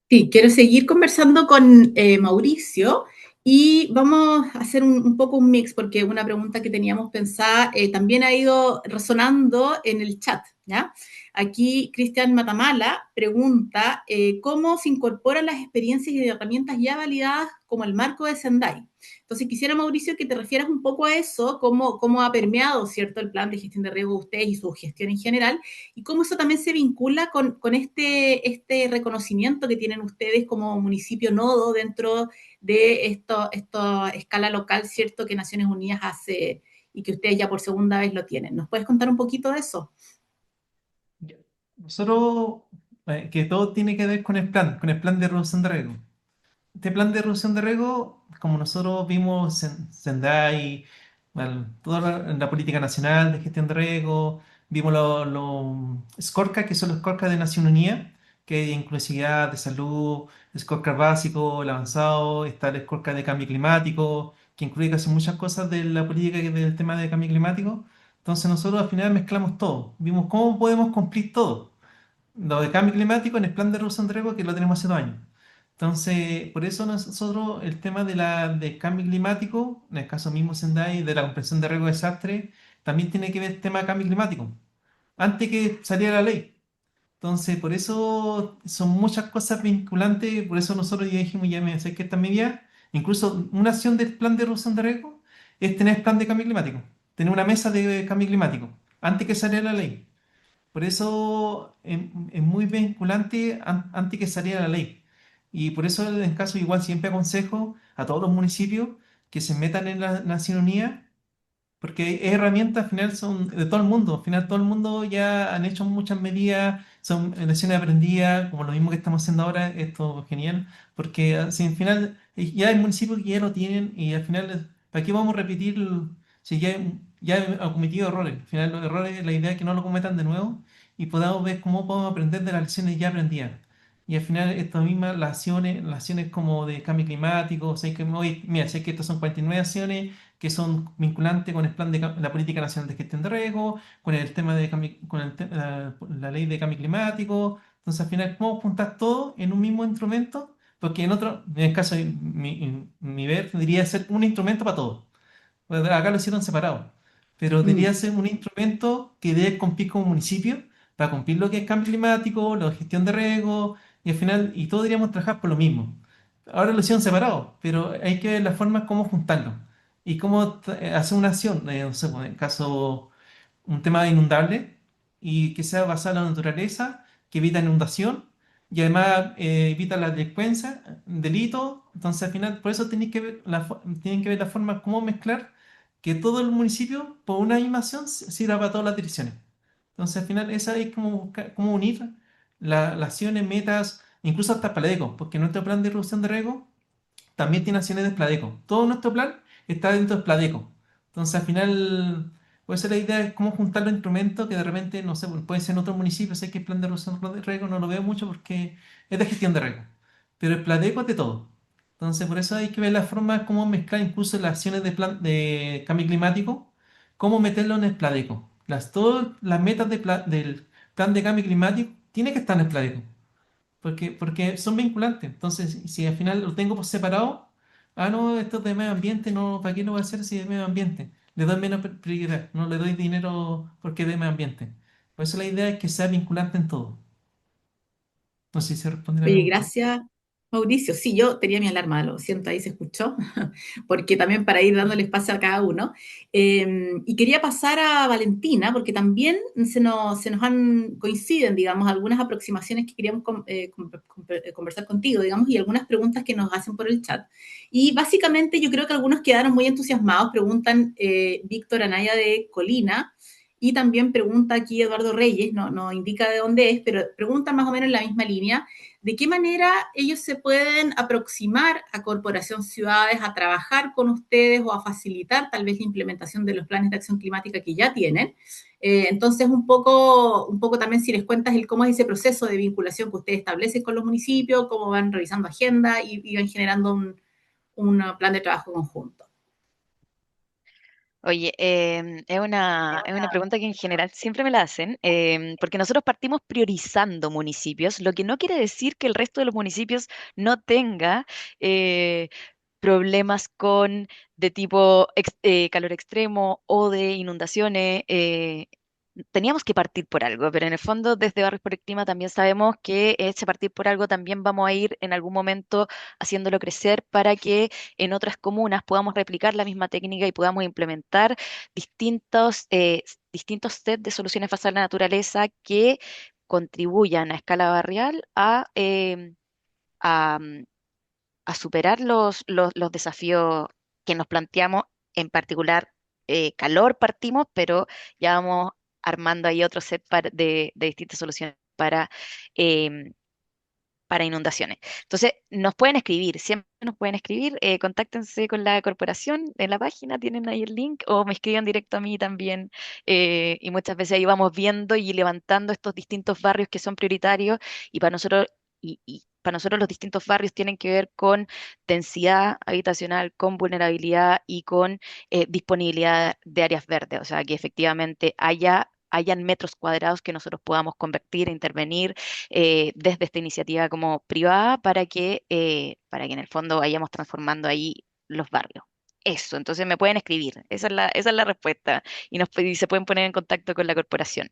Sí, quiero seguir conversando con Mauricio y vamos a hacer un poco un mix porque una pregunta que teníamos pensada también ha ido resonando en el chat, ¿ya? Aquí Cristian Matamala pregunta cómo se incorporan las experiencias y herramientas ya validadas como el marco de Sendai. Entonces quisiera, Mauricio, que te refieras un poco a eso, cómo ha permeado, ¿cierto?, el plan de gestión de riesgo de ustedes y su gestión en general, y cómo eso también se vincula con este reconocimiento que tienen ustedes como municipio nodo dentro de esta escala local, ¿cierto?, que Naciones Unidas hace y que ustedes ya por segunda vez lo tienen. ¿Nos puedes contar un poquito de eso? Ya. Nosotros, que todo tiene que ver con el plan de reducción de riesgo. Este plan de reducción de riesgo, como nosotros vimos en Sendai, toda la política nacional de gestión de riesgo, vimos los scorecards, que son los scorecards de Naciones Unidas, que hay inclusividad de salud, scorecard básico, el avanzado, está el scorecard de cambio climático, que incluye casi muchas cosas de la política del tema de cambio climático. Entonces nosotros al final mezclamos todo, vimos cómo podemos cumplir todo. Lo de cambio climático en el plan de reducción de riesgo que lo tenemos hace 2 años. Entonces, por eso nosotros el tema de cambio climático, en el caso mismo Sendai, de la comprensión de riesgo de desastre, también tiene que ver el tema de cambio climático, antes que saliera la ley. Entonces, por eso son muchas cosas vinculantes, por eso nosotros ya dijimos, ya me sé que esta medida, incluso una acción del plan de reducción de riesgo, es tener plan de cambio climático, tener una mesa de cambio climático, antes que saliera la ley. Por eso es muy vinculante antes que saliera la ley. Y por eso en caso igual siempre aconsejo a todos los municipios que se metan en la Nación Unida, porque herramientas al final son de todo el mundo. Al final todo el mundo ya han hecho muchas medidas, son lecciones aprendidas, como lo mismo que estamos haciendo ahora, esto es genial, porque si al final ya hay municipios que ya lo tienen y al final, ¿para qué vamos a repetir si ya han cometido errores? Al final los errores, la idea es que no lo cometan de nuevo y podamos ver cómo podemos aprender de las lecciones ya aprendidas. Y al final estas mismas las acciones como de cambio climático, o sea, que hoy, mira, sé que estas son 49 acciones que son vinculantes con el plan de la política nacional de gestión de riesgo, con el tema de la ley de cambio climático. Entonces, al final, ¿cómo juntar todo en un mismo instrumento? Porque en el caso de mi ver, debería ser un instrumento para todo. Pues acá lo hicieron separado, pero Mm, debería ser un instrumento que debe cumplir como municipio para cumplir lo que es cambio climático, la gestión de riesgo, y al final, y todos deberíamos trabajar por lo mismo. Ahora lo hicieron separados, pero hay que ver la forma cómo juntarlo y cómo hacer una acción, no sé, pues, en el caso un tema inundable y que sea basado en la naturaleza, que evita inundación y además evita la delincuencia, delito. Entonces, al final, por eso tienen que ver la forma cómo mezclar que todo el municipio, por una misma acción, sirva para todas las direcciones. Entonces, al final, esa es como, como unir las acciones, metas, incluso hasta Pladeco, porque nuestro plan de reducción de riesgo también tiene acciones de Pladeco. Todo nuestro plan está dentro de Pladeco. Entonces, al final, puede ser la idea es cómo juntar los instrumentos que de repente, no sé, pueden ser en otros municipios. Sé que el plan de reducción de riesgo no lo veo mucho porque es de gestión de riesgo. Pero el Pladeco es de todo. Entonces, por eso hay que ver la forma cómo mezclar incluso las acciones de plan de cambio climático, cómo meterlo en el Pladeco. Todas las metas del plan de cambio climático tienen que estar en el Pladeco. Porque son vinculantes. Entonces, si al final lo tengo por separado, no, esto es de medio ambiente, no, ¿para qué lo voy a hacer si es de medio ambiente? Le doy menos prioridad, no le doy dinero porque es de medio ambiente. Por eso la idea es que sea vinculante en todo. No sé si se responde la Oye, pregunta. gracias, Mauricio. Sí, yo tenía mi alarma, lo siento, ahí se escuchó, porque también para ir dándole espacio a cada uno. Y quería pasar a Valentina, porque también se nos coinciden, digamos, algunas aproximaciones que queríamos conversar contigo, digamos, y algunas preguntas que nos hacen por el chat. Y básicamente yo creo que algunos quedaron muy entusiasmados, preguntan Víctor Anaya de Colina, y también pregunta aquí Eduardo Reyes, no indica de dónde es, pero preguntan más o menos en la misma línea. ¿De qué manera ellos se pueden aproximar a Corporación Ciudades a trabajar con ustedes o a facilitar tal vez la implementación de los planes de acción climática que ya tienen? Entonces, un poco también si les cuentas cómo es ese proceso de vinculación que ustedes establecen con los municipios, cómo van revisando agenda y van generando un plan de trabajo conjunto. Oye, es una pregunta que en general siempre me la hacen, porque nosotros partimos priorizando municipios, lo que no quiere decir que el resto de los municipios no tenga eh, problemas de tipo calor extremo o de inundaciones. Teníamos que partir por algo, pero en el fondo desde Barrios por el Clima también sabemos que ese partir por algo también vamos a ir en algún momento haciéndolo crecer para que en otras comunas podamos replicar la misma técnica y podamos implementar distintos sets de soluciones basadas en la naturaleza que contribuyan a escala barrial a, a superar los desafíos que nos planteamos, en particular calor partimos, pero ya vamos armando ahí otro set de distintas soluciones em, para inundaciones. Entonces, nos pueden escribir, siempre nos pueden escribir, contáctense con la corporación en la página, tienen ahí el link, o me escriban directo a mí también, y muchas veces ahí vamos viendo y levantando estos distintos barrios que son prioritarios, y para nosotros, y para nosotros los distintos barrios tienen que ver con densidad habitacional, con vulnerabilidad y con disponibilidad de áreas verdes, o sea, que efectivamente hayan metros cuadrados que nosotros podamos convertir e intervenir desde esta iniciativa como privada para que en el fondo vayamos transformando ahí los barrios. Eso, entonces me pueden escribir, esa es la respuesta y se pueden poner en contacto con la corporación.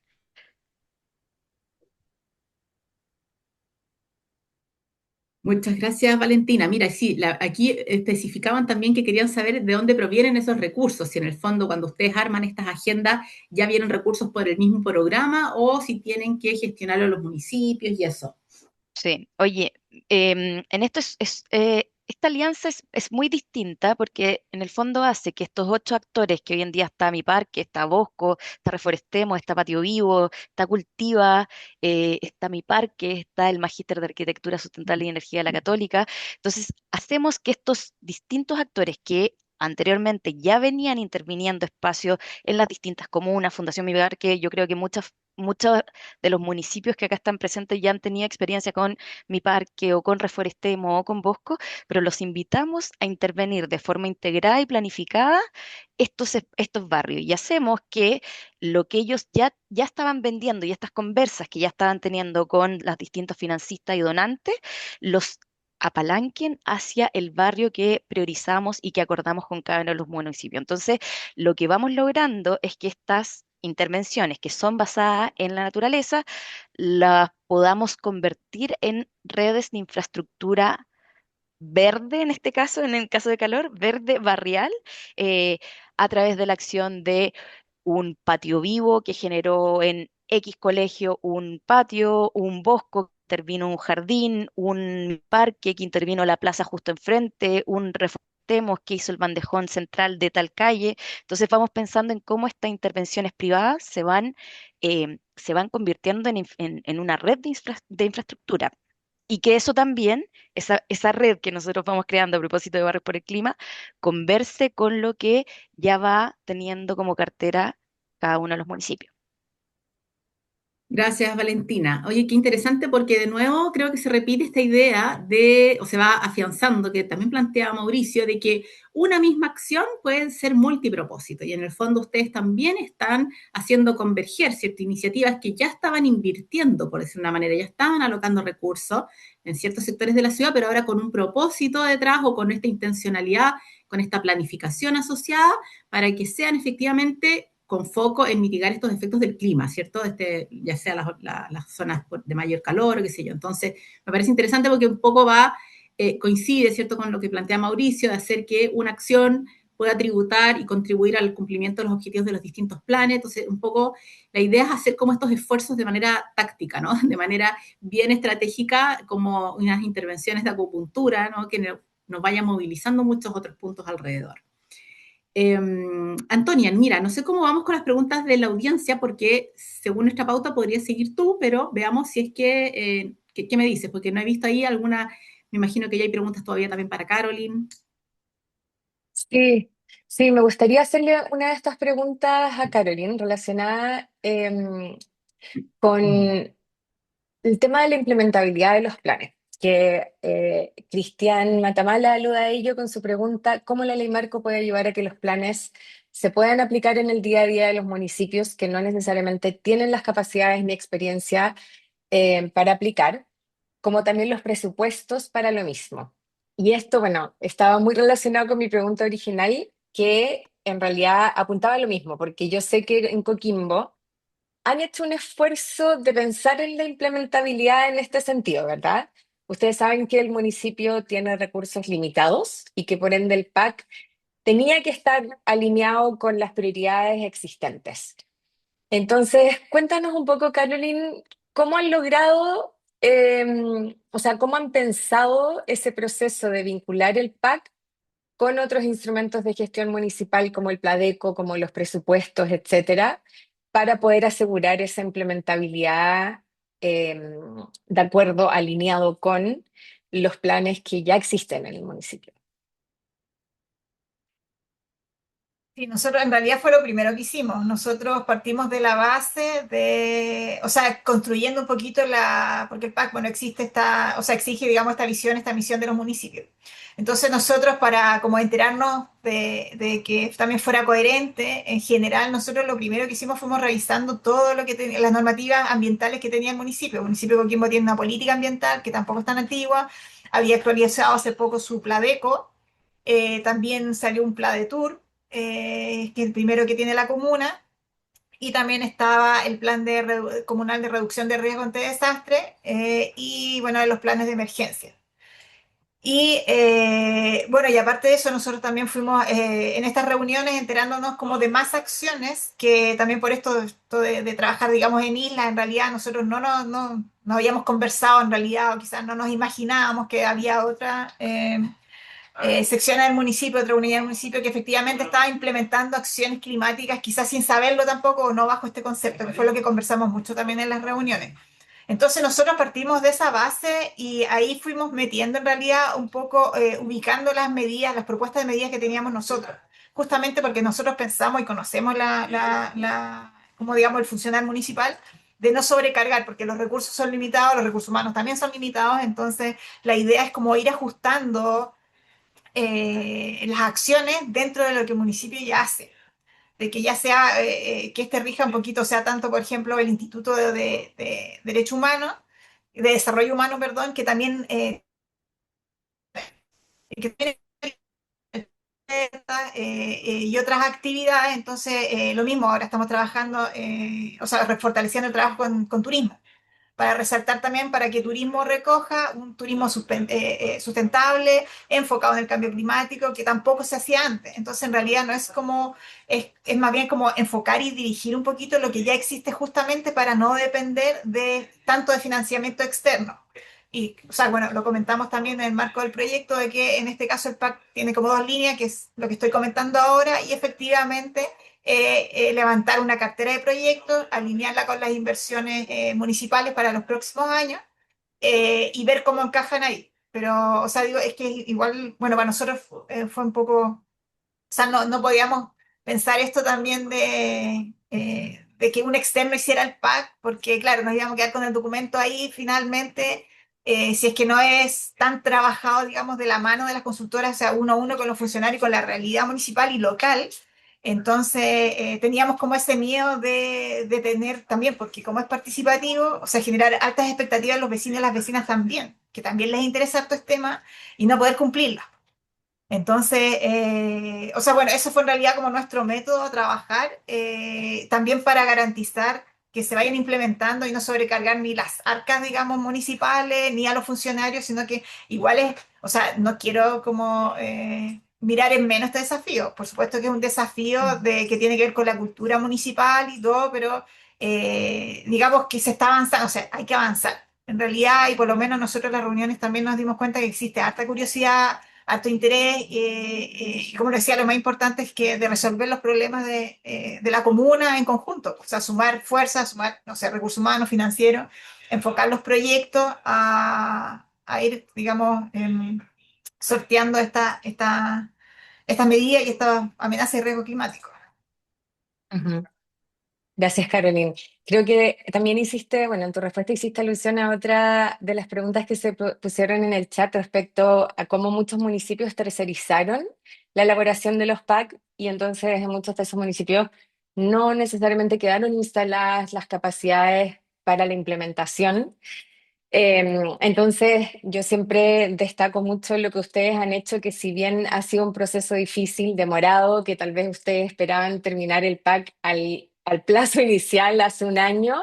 Muchas gracias, Valentina. Mira, sí, aquí especificaban también que querían saber de dónde provienen esos recursos, si en el fondo cuando ustedes arman estas agendas ya vienen recursos por el mismo programa o si tienen que gestionarlo los municipios y eso. Sí, oye, en esto esta alianza es muy distinta porque en el fondo hace que estos 8 actores que hoy en día está Mi Parque, está Bosco, está Reforestemos, está Patio Vivo, está Cultiva, está Mi Parque, está el Magíster de Arquitectura Sustentable y Energía de la Católica. Entonces, hacemos que estos distintos actores que anteriormente ya venían interviniendo espacios en las distintas comunas, Fundación Mi Parque, yo creo que muchos de los municipios que acá están presentes ya han tenido experiencia con Mi Parque o con Reforestemos o con Bosco, pero los invitamos a intervenir de forma integrada y planificada estos barrios y hacemos que lo que ellos ya estaban vendiendo y estas conversas que ya estaban teniendo con las distintos financistas y donantes, los apalanquen hacia el barrio que priorizamos y que acordamos con cada uno de los municipios. Entonces, lo que vamos logrando es que estas intervenciones que son basadas en la naturaleza las podamos convertir en redes de infraestructura verde, en este caso, en el caso de calor, verde barrial, eh, a través de la acción de un patio vivo que generó en X colegio un patio, un bosque que intervino un jardín, un parque que intervino la plaza justo enfrente, un reformemos que hizo el bandejón central de tal calle. Entonces vamos pensando en cómo estas intervenciones privadas se van convirtiendo en una red de infraestructura. Y que eso también, esa red que nosotros vamos creando a propósito de Barrios por el Clima, converse con lo que ya va teniendo como cartera cada uno de los municipios. Gracias, Valentina. Oye, qué interesante porque de nuevo creo que se repite esta idea de, o se va afianzando, que también planteaba Mauricio, de que una misma acción puede ser multipropósito y en el fondo ustedes también están haciendo converger ciertas iniciativas que ya estaban invirtiendo, por decir una manera, ya estaban alocando recursos en ciertos sectores de la ciudad, pero ahora con un propósito detrás o con esta intencionalidad, con esta planificación asociada para que sean efectivamente con foco en mitigar estos efectos del clima, ¿cierto? Ya sea las zonas de mayor calor o qué sé yo. Entonces, me parece interesante porque un poco coincide, ¿cierto?, con lo que plantea Mauricio, de hacer que una acción pueda tributar y contribuir al cumplimiento de los objetivos de los distintos planes. Entonces, un poco la idea es hacer como estos esfuerzos de manera táctica, ¿no? De manera bien estratégica, como unas intervenciones de acupuntura, ¿no? Que nos vayan movilizando muchos otros puntos alrededor. Antonia, mira, no sé cómo vamos con las preguntas de la audiencia, porque según nuestra pauta podrías seguir tú, pero veamos si es ¿qué me dices? Porque no he visto ahí alguna, me imagino que ya hay preguntas todavía también para Caroline. Sí, sí, me gustaría hacerle una de estas preguntas a Caroline relacionada con el tema de la implementabilidad de los planes, que Cristian Matamala aluda a ello con su pregunta, ¿cómo la ley marco puede ayudar a que los planes se puedan aplicar en el día a día de los municipios que no necesariamente tienen las capacidades ni experiencia para aplicar, como también los presupuestos para lo mismo? Y esto, bueno, estaba muy relacionado con mi pregunta original, que en realidad apuntaba a lo mismo, porque yo sé que en Coquimbo han hecho un esfuerzo de pensar en la implementabilidad en este sentido, ¿verdad? Ustedes saben que el municipio tiene recursos limitados y que por ende el PAC tenía que estar alineado con las prioridades existentes. Entonces, cuéntanos un poco, Caroline, ¿cómo han logrado, o sea, cómo han pensado ese proceso de vincular el PAC con otros instrumentos de gestión municipal como el Pladeco, como los presupuestos, etcétera, para poder asegurar esa implementabilidad eh, de acuerdo, alineado con los planes que ya existen en el municipio? Sí, nosotros en realidad fue lo primero que hicimos. Nosotros partimos de la base de, o sea, construyendo un poquito porque el PAC, bueno, existe o sea, exige, digamos, esta visión, esta misión de los municipios. Entonces nosotros para como enterarnos de que también fuera coherente, en general, nosotros lo primero que hicimos fuimos revisando todo lo que tenía, las normativas ambientales que tenía el municipio. El municipio de Coquimbo tiene una política ambiental que tampoco es tan antigua, había actualizado hace poco su Pladeco, también salió un Tour que es el primero que tiene la comuna, y también estaba el plan comunal de reducción de riesgo ante desastre y bueno, los planes de emergencia. Y bueno, y aparte de eso, nosotros también fuimos en estas reuniones enterándonos como de más acciones, que también por esto de trabajar, digamos, en isla, en realidad nosotros no habíamos conversado en realidad, o quizás no nos imaginábamos que había otra sección del municipio, otra unidad del municipio que efectivamente estaba implementando acciones climáticas, quizás sin saberlo tampoco o no bajo este concepto, que fue lo que conversamos mucho también en las reuniones. Entonces nosotros partimos de esa base y ahí fuimos metiendo en realidad un poco, ubicando las medidas, las propuestas de medidas que teníamos nosotros, justamente porque nosotros pensamos y conocemos como digamos, el funcional municipal, de no sobrecargar, porque los recursos son limitados, los recursos humanos también son limitados, entonces la idea es como ir ajustando las acciones dentro de lo que el municipio ya hace, de que ya sea, que este rija un poquito, sea tanto, por ejemplo, el Instituto de Derecho Humano, de Desarrollo Humano, perdón, que también, que tiene y otras actividades. Entonces, lo mismo, ahora estamos trabajando, o sea, fortaleciendo el trabajo con turismo, para resaltar también para que turismo recoja un turismo sustentable, enfocado en el cambio climático, que tampoco se hacía antes. Entonces, en realidad no es como, es más bien como enfocar y dirigir un poquito lo que ya existe justamente para no depender de tanto de financiamiento externo. Y, o sea, bueno, lo comentamos también en el marco del proyecto de que en este caso el PAC tiene como dos líneas, que es lo que estoy comentando ahora, y efectivamente levantar una cartera de proyectos, alinearla con las inversiones municipales para los próximos años y ver cómo encajan ahí. Pero, o sea, digo, es que igual, bueno, para nosotros fue un poco, o sea, no podíamos pensar esto también de que un externo hiciera el PAC, porque claro, nos íbamos a quedar con el documento ahí finalmente, si es que no es tan trabajado, digamos, de la mano de las consultoras, o sea, uno a uno con los funcionarios, con la realidad municipal y local. Entonces, teníamos como ese miedo de tener también, porque como es participativo, o sea, generar altas expectativas en los vecinos y las vecinas también, que también les interesa harto este tema y no poder cumplirlas. Entonces, o sea, bueno, eso fue en realidad como nuestro método a trabajar, también para garantizar que se vayan implementando y no sobrecargar ni las arcas, digamos, municipales, ni a los funcionarios, sino que igual es, o sea, no quiero como mirar en menos este desafío. Por supuesto que es un desafío que tiene que ver con la cultura municipal y todo, pero digamos que se está avanzando, o sea, hay que avanzar. En realidad, y por lo menos nosotros en las reuniones también nos dimos cuenta que existe harta curiosidad, harto interés, y como lo decía, lo más importante es que de resolver los problemas de la comuna en conjunto, o sea, sumar fuerzas, sumar, no sé, recursos humanos, financieros, enfocar los proyectos a ir, digamos, sorteando estas medidas y estas amenazas y riesgo climático. Ujú. Gracias, Caroline. Creo que también hiciste, bueno, en tu respuesta hiciste alusión a otra de las preguntas que se pusieron en el chat respecto a cómo muchos municipios tercerizaron la elaboración de los PAC y entonces en muchos de esos municipios no necesariamente quedaron instaladas las capacidades para la implementación. Entonces, yo siempre destaco mucho lo que ustedes han hecho, que si bien ha sido un proceso difícil, demorado, que tal vez ustedes esperaban terminar el PAC al plazo inicial hace un año,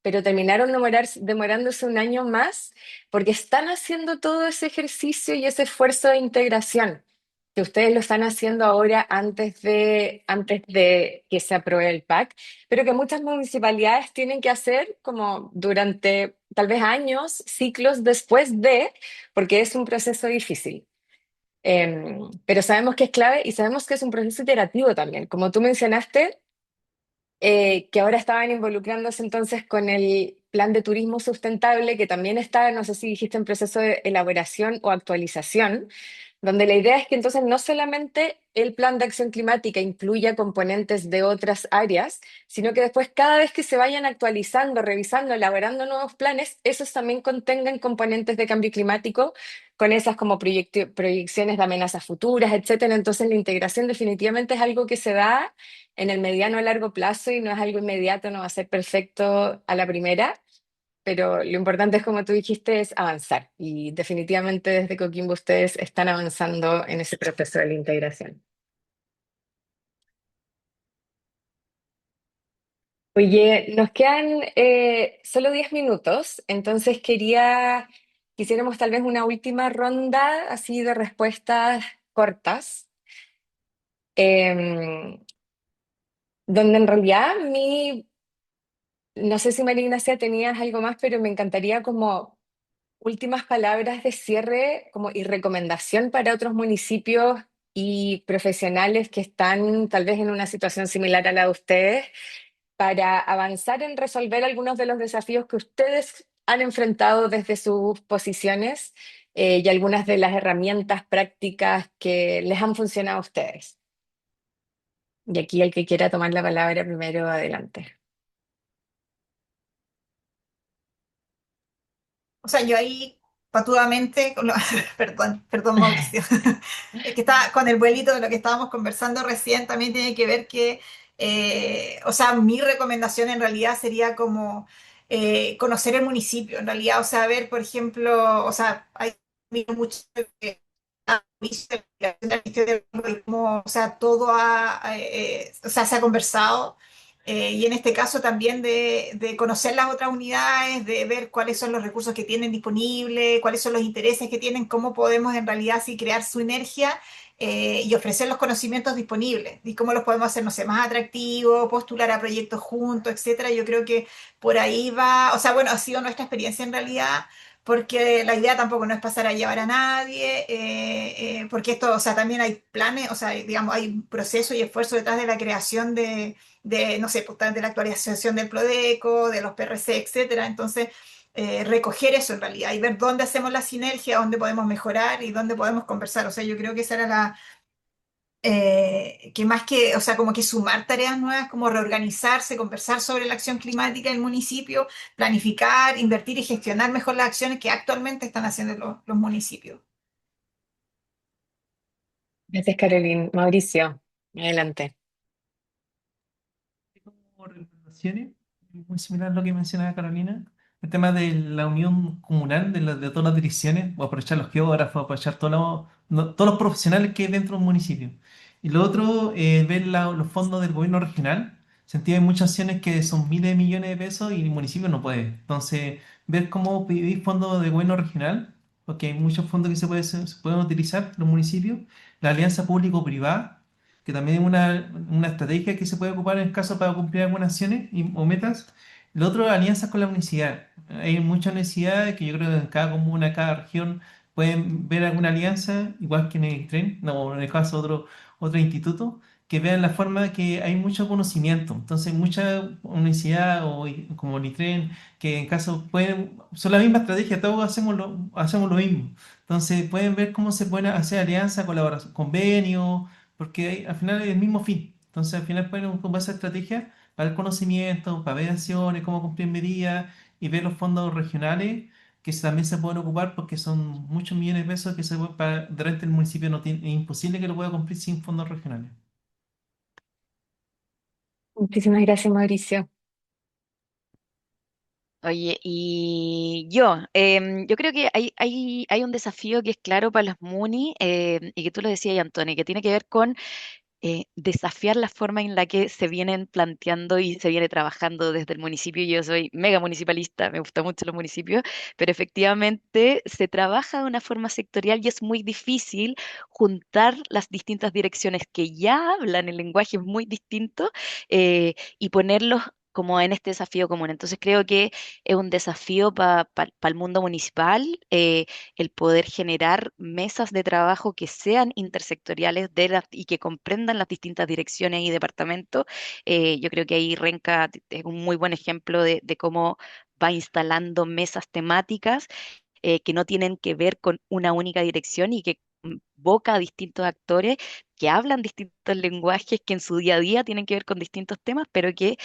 pero terminaron demorándose un año más porque están haciendo todo ese ejercicio y ese esfuerzo de integración que ustedes lo están haciendo ahora antes de que se apruebe el PAC, pero que muchas municipalidades tienen que hacer como durante tal vez años, ciclos después de, porque es un proceso difícil. Pero sabemos que es clave y sabemos que es un proceso iterativo también. Como tú mencionaste, que ahora estaban involucrándose entonces con el plan de turismo sustentable, que también está, no sé si dijiste, en proceso de elaboración o actualización, donde la idea es que entonces no solamente el plan de acción climática incluya componentes de otras áreas, sino que después cada vez que se vayan actualizando, revisando, elaborando nuevos planes, esos también contengan componentes de cambio climático con esas como proyecciones de amenazas futuras, etcétera. Entonces la integración definitivamente es algo que se da en el mediano a largo plazo y no es algo inmediato, no va a ser perfecto a la primera, pero lo importante es, como tú dijiste, es avanzar. Y definitivamente desde Coquimbo ustedes están avanzando en ese proceso de la integración. Oye, nos quedan solo 10 minutos, entonces quisiéramos tal vez una última ronda así de respuestas cortas, em, donde en realidad no sé si María Ignacia tenías algo más, pero me encantaría como últimas palabras de cierre como y recomendación para otros municipios y profesionales que están tal vez en una situación similar a la de ustedes para avanzar en resolver algunos de los desafíos que ustedes han enfrentado desde sus posiciones y algunas de las herramientas prácticas que les han funcionado a ustedes. Y aquí el que quiera tomar la palabra primero, adelante. O sea, yo ahí patudamente, perdón Mauricio, es que está con el vuelito de lo que estábamos conversando recién, también tiene que ver que, o sea, mi recomendación en realidad sería como conocer el municipio, en realidad, o sea, ver, por ejemplo, o sea, hay mucho y cómo, o sea, todo o sea, se ha conversado. Y en este caso también de conocer las otras unidades, de ver cuáles son los recursos que tienen disponibles, cuáles son los intereses que tienen, cómo podemos en realidad sí crear sinergia y ofrecer los conocimientos disponibles y cómo los podemos hacer, no sé, más atractivos, postular a proyectos juntos, etcétera. Yo creo que por ahí va, o sea, bueno, ha sido nuestra experiencia en realidad porque la idea tampoco no es pasar a llevar a nadie, porque esto, o sea, también hay planes, o sea, digamos, hay un proceso y esfuerzo detrás de la creación no sé, pues, de la actualización del Prodeco, de los PRC, etcétera. Entonces, recoger eso en realidad y ver dónde hacemos la sinergia, dónde podemos mejorar y dónde podemos conversar. O sea, yo creo que esa era que más que, o sea, como que sumar tareas nuevas, como reorganizarse, conversar sobre la acción climática del municipio, planificar, invertir y gestionar mejor las acciones que actualmente están haciendo los municipios. Gracias, Carolina. Mauricio, adelante. Como recomendaciones, muy similar a lo que mencionaba Carolina, el tema de la unión comunal de todas las direcciones, o aprovechar los geógrafos, aprovechar todos los profesionales que hay dentro de un municipio. Y lo otro, ver los fondos del gobierno regional. Sentí hay muchas acciones que son miles de millones de pesos y el municipio no puede. Entonces, ver cómo pedir fondos del gobierno regional, porque hay muchos fondos que se pueden utilizar en los municipios, la alianza público-privada que también es una estrategia que se puede ocupar en el caso para cumplir algunas acciones o metas. Lo otro, alianzas con la universidad. Hay muchas universidades que yo creo que en cada comuna, cada región pueden ver alguna alianza, igual que en el tren, no, en el caso de otro instituto, que vean la forma de que hay mucho conocimiento. Entonces, mucha universidad como el ITREN, que en caso pueden, son la misma estrategia, todos hacemos lo mismo. Entonces, pueden ver cómo se pueden hacer alianzas, colaboración, convenios porque al final es el mismo fin. Entonces, al final pueden ocupar esa estrategia para el conocimiento, para ver acciones, cómo cumplir medidas y ver los fondos regionales que también se pueden ocupar porque son muchos millones de pesos que de repente el municipio no tiene, es imposible que lo pueda cumplir sin fondos regionales. Muchísimas gracias, Mauricio. Oye, y yo creo que hay un desafío que es claro para los MUNI, y que tú lo decías, Antonio, que tiene que ver con desafiar la forma en la que se vienen planteando y se viene trabajando desde el municipio. Yo soy mega municipalista, me gustan mucho los municipios, pero efectivamente se trabaja de una forma sectorial y es muy difícil juntar las distintas direcciones que ya hablan el lenguaje muy distinto, y ponerlos como en este desafío común. Entonces creo que es un desafío para el mundo municipal, el poder generar mesas de trabajo que sean intersectoriales y que comprendan las distintas direcciones y departamentos. Yo creo que ahí Renca es un muy buen ejemplo de cómo va instalando mesas temáticas que no tienen que ver con una única dirección y que convoca a distintos actores que hablan distintos lenguajes, que en su día a día tienen que ver con distintos temas, pero que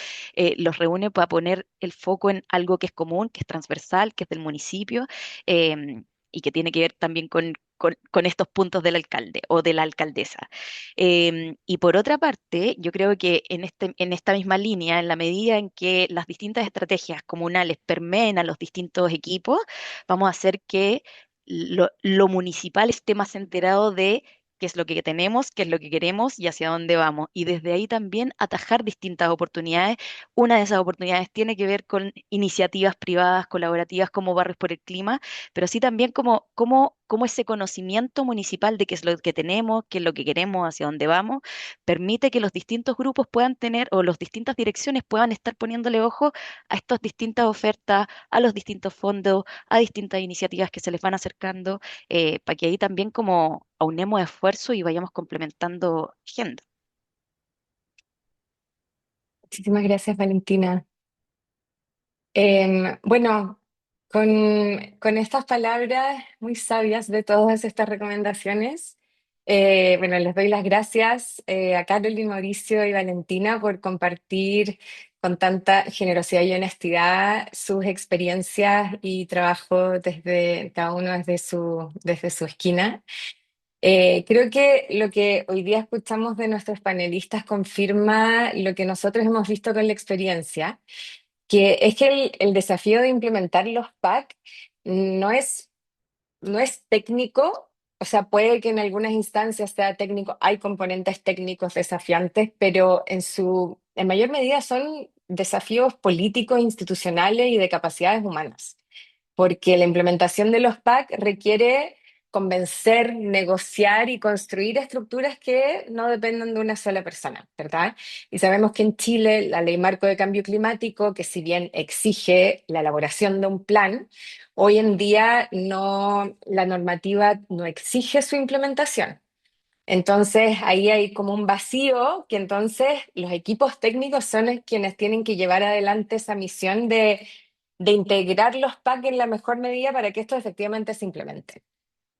los reúne para poner el foco en algo que es común, que es transversal, que es del municipio, y que tiene que ver también con estos puntos del alcalde o de la alcaldesa. Y por otra parte, yo creo que en esta misma línea, en la medida en que las distintas estrategias comunales permeen a los distintos equipos, vamos a hacer que lo municipal esté más enterado de qué es lo que tenemos, qué es lo que queremos y hacia dónde vamos. Y desde ahí también atajar distintas oportunidades. Una de esas oportunidades tiene que ver con iniciativas privadas, colaborativas como Barrios por el Clima, pero sí también como ese conocimiento municipal de qué es lo que tenemos, qué es lo que queremos, hacia dónde vamos, permite que los distintos grupos puedan tener o las distintas direcciones puedan estar poniéndole ojo a estas distintas ofertas, a los distintos fondos, a distintas iniciativas que se les van acercando, para que ahí también como aunemos esfuerzo y vayamos complementando agenda. Muchísimas gracias, Valentina. Bueno, con estas palabras muy sabias de todas estas recomendaciones, bueno, les doy las gracias a Carolyn, Mauricio y Valentina por compartir con tanta generosidad y honestidad sus experiencias y trabajo desde cada uno desde su esquina. Creo que lo que hoy día escuchamos de nuestros panelistas confirma lo que nosotros hemos visto con la experiencia, que es que el desafío de implementar los PAC no es, no es técnico, o sea, puede que en algunas instancias sea técnico, hay componentes técnicos desafiantes, pero en mayor medida son desafíos políticos, institucionales y de capacidades humanas, porque la implementación de los PAC requiere convencer, negociar y construir estructuras que no dependan de una sola persona, ¿verdad? Y sabemos que en Chile la Ley Marco de Cambio Climático, que si bien exige la elaboración de un plan, hoy en día no, la normativa no exige su implementación. Entonces ahí hay como un vacío que entonces los equipos técnicos son quienes tienen que llevar adelante esa misión de integrar los PAC en la mejor medida para que esto efectivamente se implemente.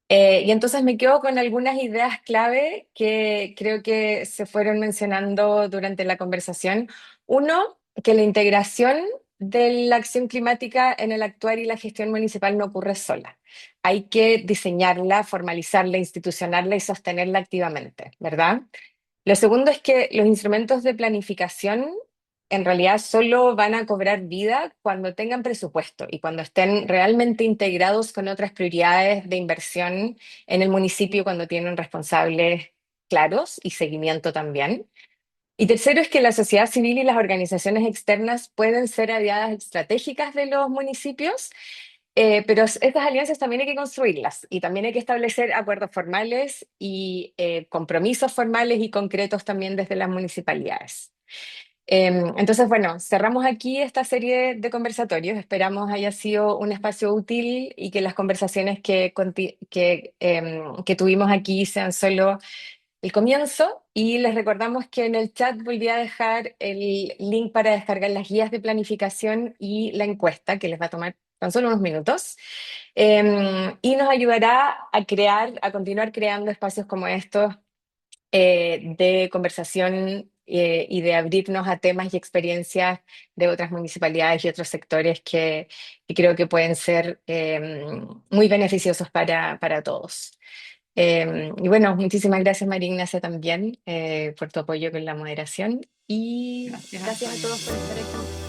Y entonces me quedo con algunas ideas clave que creo que se fueron mencionando durante la conversación. Uno, que la integración de la acción climática en el actuar y la gestión municipal no ocurre sola. Hay que diseñarla, formalizarla, institucionarla y sostenerla activamente, ¿verdad? Lo segundo es que los instrumentos de planificación en realidad solo van a cobrar vida cuando tengan presupuesto y cuando estén realmente integrados con otras prioridades de inversión en el municipio, cuando tienen responsables claros y seguimiento también. Y tercero es que la sociedad civil y las organizaciones externas pueden ser aliadas estratégicas de los municipios, pero estas alianzas también hay que construirlas y también hay que establecer acuerdos formales y compromisos formales y concretos también desde las municipalidades. Entonces, bueno, cerramos aquí esta serie de conversatorios. Esperamos haya sido un espacio útil y que las conversaciones que tuvimos aquí sean solo el comienzo. Y les recordamos que en el chat volví a dejar el link para descargar las guías de planificación y la encuesta, que les va a tomar tan solo unos minutos. Y nos ayudará a continuar creando espacios como estos de conversación y de abrirnos a temas y experiencias de otras municipalidades y otros sectores que creo que pueden ser muy beneficiosos para todos. Y bueno, muchísimas gracias María Ignacia también por tu apoyo con la moderación y Gracias, gracias a Antonio. todos por estar aquí.